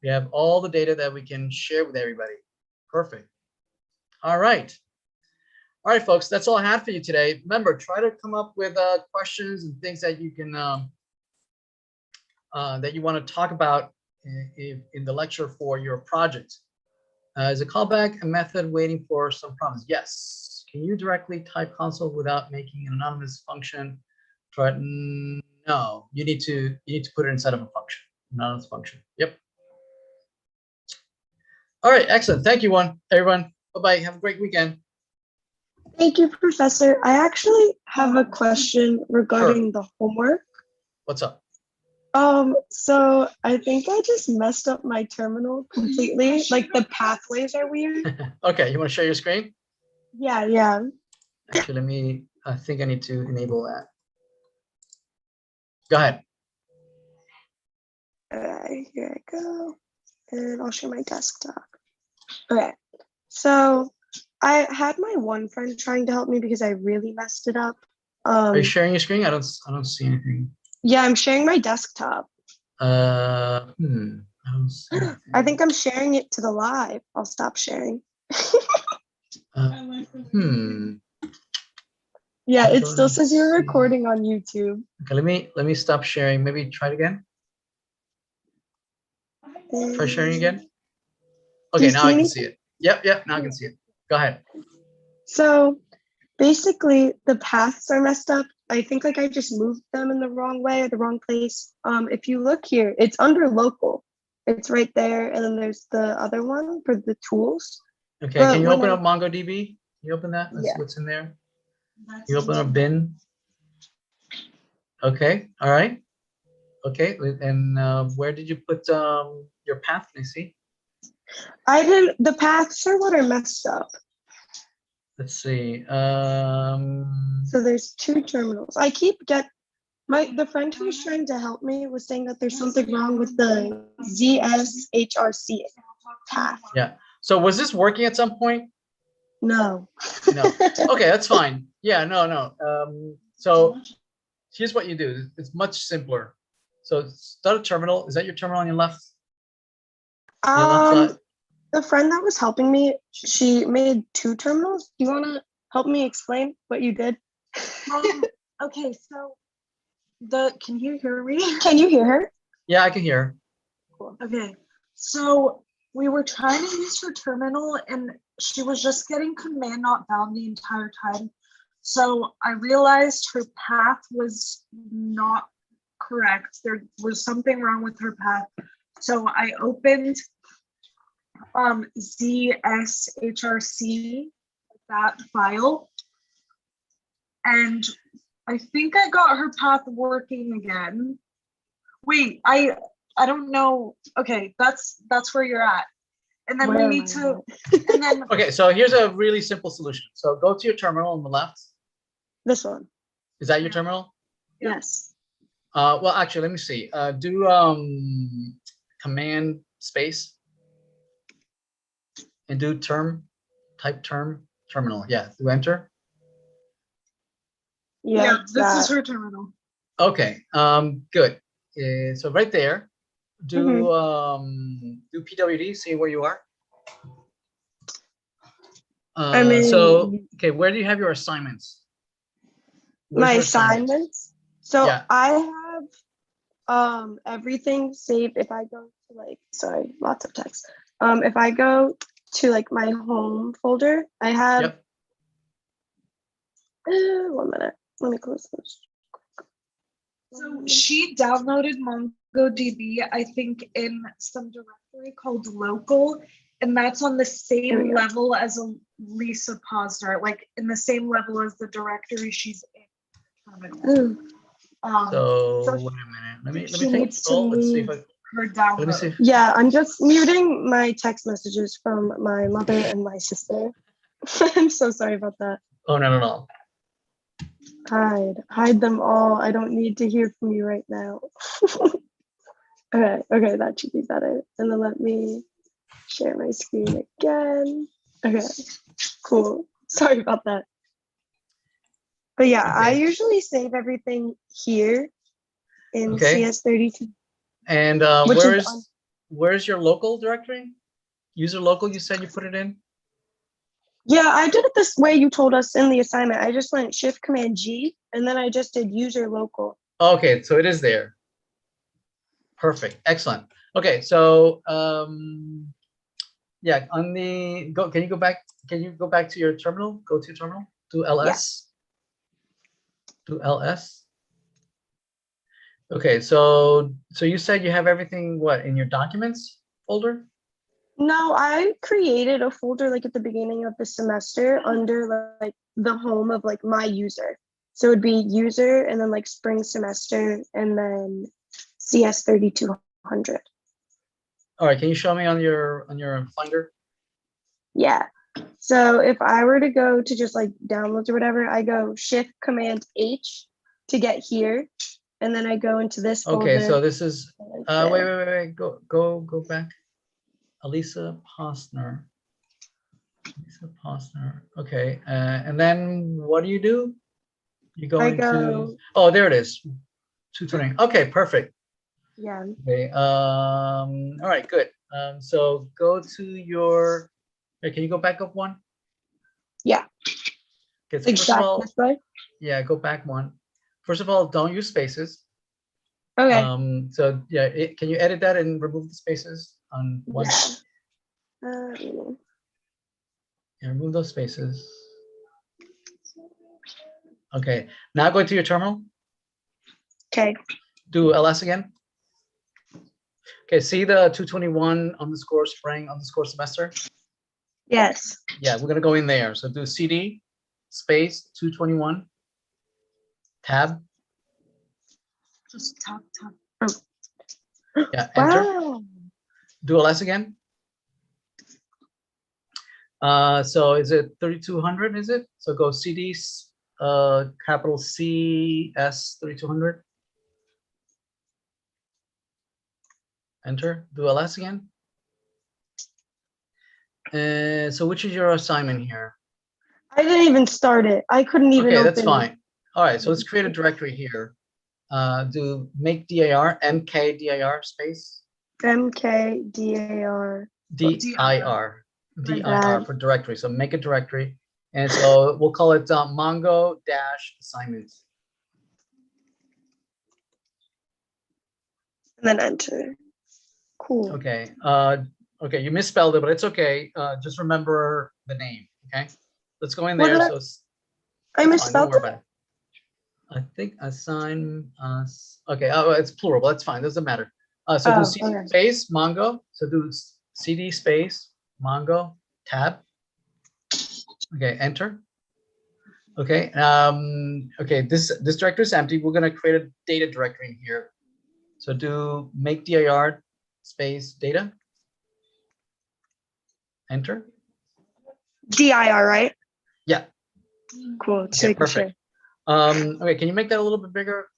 We have all the data that we can share with everybody. Perfect. All right. All right, folks, that's all I had for you today. Remember, try to come up with questions and things that you can that you want to talk about in the lecture for your project. Is a callback a method waiting for some promise? Yes. Can you directly type console without making an anonymous function? Try it. No, you need to put it inside of a function, anonymous function. Yep. All right, excellent. Thank you, everyone. Bye-bye. Have a great weekend. Thank you, Professor. I actually have a question regarding the homework. What's up? So I think I just messed up my terminal completely. Like the pathways are weird. Okay, you want to share your screen? Yeah. Actually, I think I need to enable that. Go ahead. All right, here I go. And I'll share my desktop. Okay, so I had my one friend trying to help me because I really messed it up. Are you sharing your screen? I don't see anything. Yeah, I'm sharing my desktop. I don't see anything. I think I'm sharing it to the live. I'll stop sharing. Yeah, it still says you're recording on YouTube. Okay, let me stop sharing. Maybe try it again. Try sharing again. Okay, now I can see it. Yep, now I can see it. Go ahead. So basically the paths are messed up. I think like I just moved them in the wrong way or the wrong place. If you look here, it's under local. It's right there, and then there's the other one for the tools. Okay, can you open up MongoDB? Can you open that? Let's see what's in there. You open up bin. Okay, all right. Okay, and where did you put your path, Nancy? I didn't. The paths are what are messed up. Let's see. So there's 2 terminals. I keep the friend who was trying to help me was saying that there's something wrong with the ZSHRC path. Yeah. So was this working at some point? No. No. Okay, that's fine. Yeah, no. So here's what you do. It's much simpler. So start a terminal. Is that your terminal on your left? The friend that was helping me, she made 2 terminals. Do you want to help me explain what you did? Okay, so can you hear me? Can you hear her? Yeah, I can hear her. Cool. Okay, so we were trying to use her terminal and she was just getting command not found the entire time. So I realized her path was not correct. There was something wrong with her path. So I opened ZSHRC, that file, and I think I got her path working again. Wait, I don't know. Okay, that's where you're at. And then we need to, and then Okay, so here's a really simple solution. So go to your terminal on the left. This one. Is that your terminal? Yes. Well, actually, let me see. Do command space and do type terminal. Yeah, do enter. yeah, this is her terminal. Okay, good. So right there, do PWD, see where you are. I mean, So, okay, where do you have your assignments? Where's my your assignments? assignments. So Yeah. I have everything saved. If I go to like, sorry, lots of text. If I go to like my home folder, I have Yep. 1 minute. Let me close this. So she downloaded MongoDB, I think, in some directory called local, and that's on the Here we same go. level as a Lisa Posner, like in the same level as the directory she's in. Ooh. So So wait a minute. Let me she take needs to control. Let's see if move I. her Let me see. download. Yeah, I'm just muting my text messages from my mother and my sister. I'm so sorry about that. Oh no. Hide them all. I don't need to hear from you right now. Okay, that should be better. And then let me share my screen again. Okay, cool. Sorry about that. But yeah, I Okay. usually save everything here in Okay. CS32. And Which where is is where's your local directory? User local. You said you put it in. Yeah, I did it this way you told us in the assignment. I just went Shift Command G and then I just did user local. Okay, so it is there. Perfect. Excellent. Okay, so yeah, on the go. Can you go back? Can you go back to your terminal? Go to your terminal. Do ls. Do ls. Okay, so you said you have everything what in your documents folder? No, I created a folder like at the beginning of the semester under like the home of like my user. So it'd be user and then like spring semester and then CS3200. All right, can you show me on your Finder? Yeah. So if I were to go to just like downloads or whatever, I go Shift Command H to get here. And then I go into this folder. Okay, so this is and wait. Go back. Elisa Posner. Elisa Posner. Okay, and then what do? You go I into. go, Oh, there it is. 220. Okay, perfect. yeah. Okay. All right, good. So go to your. Hey, can you go back up one? Yeah. Okay, so Like first of back all, this way. yeah, go back one. First of all, don't use spaces. Okay. So yeah, can you edit that and remove the spaces on one? Yeah. Yeah, remove those spaces. Okay, now go to your terminal. Okay. Do ls again. Okay, see the 221 underscore spring underscore semester? Yes. Yeah, we're gonna go in there. So do cd space 221 tab. Just tap. Yeah, enter. Wow. Do ls again. So is it 3200? Is it? So go cd capital CS 3200. Enter. Do ls again. So which is your assignment here? I didn't even start it. I couldn't even Okay, open that's fine. All right, so let's create a directory here. Do make dir mkdir space MKDAR. dir for directory. So make a directory, and so we'll call it Mongo assignments. And then enter. Cool. Okay. Okay, you misspelled it, but it's okay. Just remember the name. Okay. Let's go in What there. did So I fine, don't misspelled worry it? about it. I think assign us. Okay. Oh, it's plural. But that's fine. Doesn't matter. So do Oh, cd okay. space Mongo. So do cd space Mongo tab. Okay. Enter. Okay. Okay. This directory is empty. We're gonna create a data directory in here. So do make dir space data. Enter. DIR, right? Yeah. Cool. Okay. Perfect. Okay. Can you make that a little bit bigger?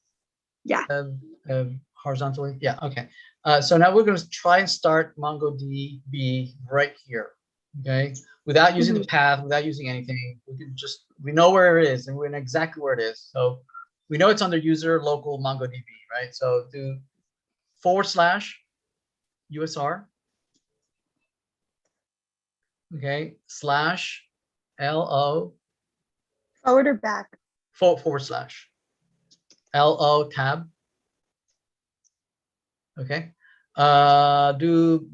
Yeah. Horizontally. Yeah. Okay. So now we're going to try and start MongoDB right here. Okay. Without using the path, without using anything, we know where it is and we know exactly where it is. So we know it's under user local MongoDB, right? So do /usr. okay, slash LO Forward or back? forward slash LO tab. Okay. Do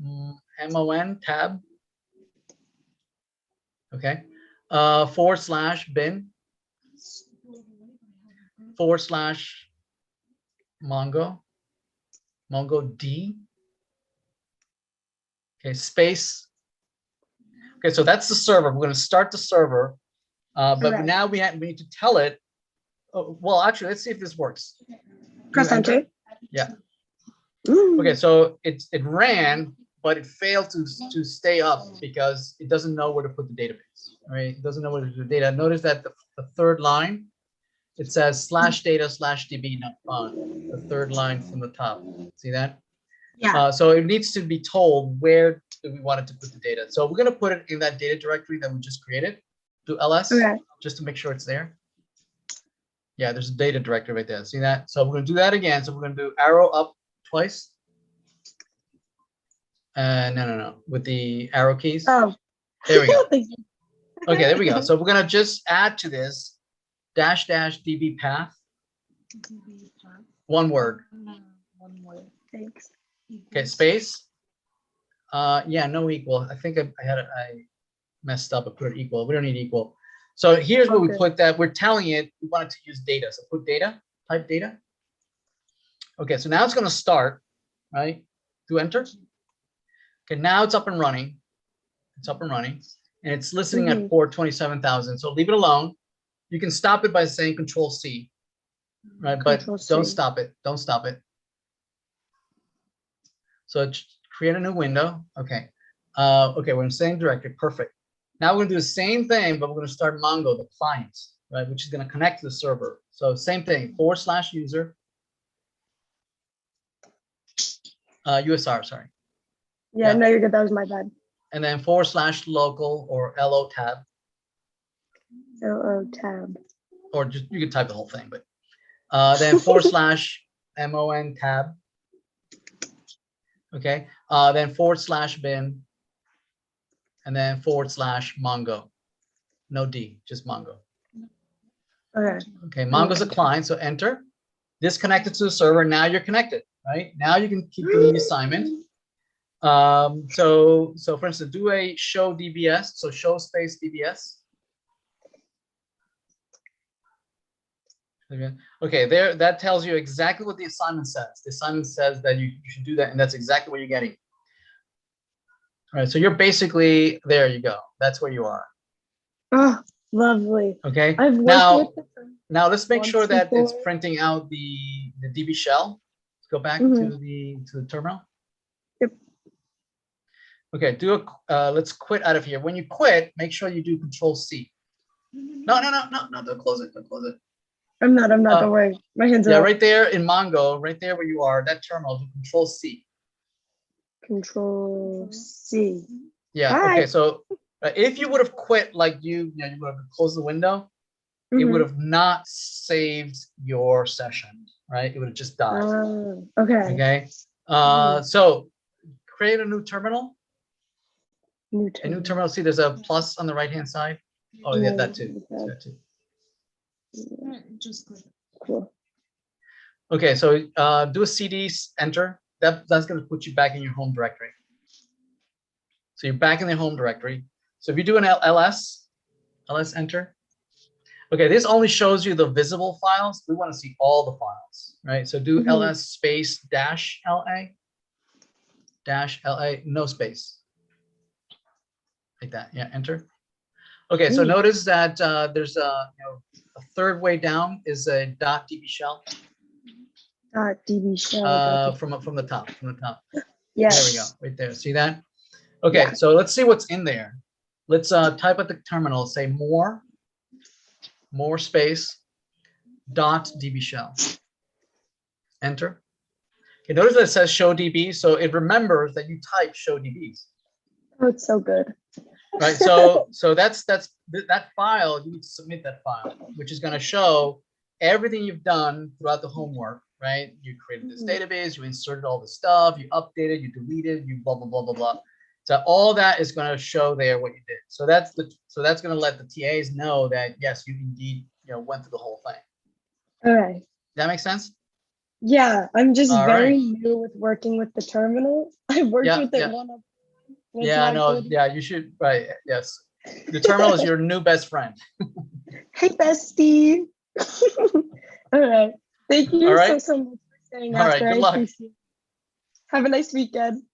MON tab. Okay. Forward slash bin forward slash Mongo D. Okay, space. Okay, so that's the server. We're going to start the server, but Okay. now we need to tell it. Oh, well, actually, let's see if this works. Press enter. Yeah. Ooh. Okay, so it ran, but it failed to stay up because it doesn't know where to put the database. Right? It doesn't know where to put the data. Notice that the third line, it says /data/db not found. The third line from the top. See that? Yeah. So it needs to be told where do we want it to put the data. So we're going to put it in that data directory that we just created. Do ls Okay. just to make sure it's there. Yeah, there's a data directory right there. See that? So we're going to do that again. So we're going to do arrow up twice. No. With the arrow keys. Oh. There we go. Thank you. Okay, there we go. So we're going to just add to this --db path. One word. One word. Thanks. Okay, space. Yeah, no equal. I think I messed up. I put it equal. We don't need equal. So here's where we Okay. put that. We're telling it we want it to use data. So put data, type data. Okay, so now it's going to start, right? Do enter. Okay, now it's up and running. It's up and running. And it's listening at port 27,000. So leave it alone. You can stop it by saying Control C, right? But Control-C. don't stop it. Don't stop it. So create a new window. Okay. Okay, we're in the same directory. Perfect. Now we're going to do the same thing, but we're going to start Mongo, the client, right? Which is going to connect to the server. So same thing, /user. USR, sorry. Yeah, Yeah. no, you're good. That was my bad. And then /local or LO tab, LO tab. or just you can type the whole thing, but then /MON tab. Okay. Then /bin, and then /Mongo. No D, just Mongo. Okay. Okay, Mongo's a client, so enter. This connected to the server. Now you're connected, right? Now you can keep doing the assignment. So for instance, do a show DBS. So show space DBS. Okay, there, that tells you exactly what the assignment says. The assignment says that you should do that, and that's exactly what you're getting. All right, so you're basically, there you go. That's where you are. Oh, lovely. Okay, I've now worked with it Now let's make once sure that it's before. printing out the DB shell. Let's go back to the terminal. Yep. Okay, let's quit out of here. When you quit, make sure you do Control C. No, don't close it. Don't close it. I'm not, don't worry. My hands are Yeah, up. right there in Mongo, right there where you are, that terminal, do Control C. Control C. Yeah, Hi. okay, so if you would have quit like you would have closed the window, it would have not saved your session, right? It would have just died. Okay. Okay. So create a new terminal. New A terminal. new terminal. See, there's a plus on the right-hand side. Oh, yeah, that too. Okay. That too. Just click. Cool. Okay, so do a CD enter. That's going to put you back in your home directory. So you're back in the home directory. So if you do an ls enter. Okay, this only shows you the visible files. We want to see all the files, right? So do ls space -la, no space. Like that, yeah, enter. Okay, so notice that there's a third way down is a .db shell. .db shell. From the top, Yes. There we go, right there. See that? Okay, Yeah. so let's see what's in there. Let's type at the terminal, say more space .db shell. Enter. Okay, notice that it says show DB, so it remembers that you type show DBs. Oh, it's so good. Right, so that file. You need to submit that file, which is going to show everything you've done throughout the homework. Right, you created this database, you inserted all the stuff, you updated, you deleted, you blah blah blah blah blah. So all that is going to show there what you did. So that's going to let the TAs know that yes, you indeed went through the whole thing. All right. That makes sense? Yeah, I'm just All very right. new with working with the terminal. I worked Yeah, with it yeah. one-on-one. Yeah, I know. Yeah, you should. Right. Yes. The terminal is your new best friend. Hey, bestie. All right. Thank All you right. so much for staying All right. after. Good I luck. appreciate it. Have a nice weekend.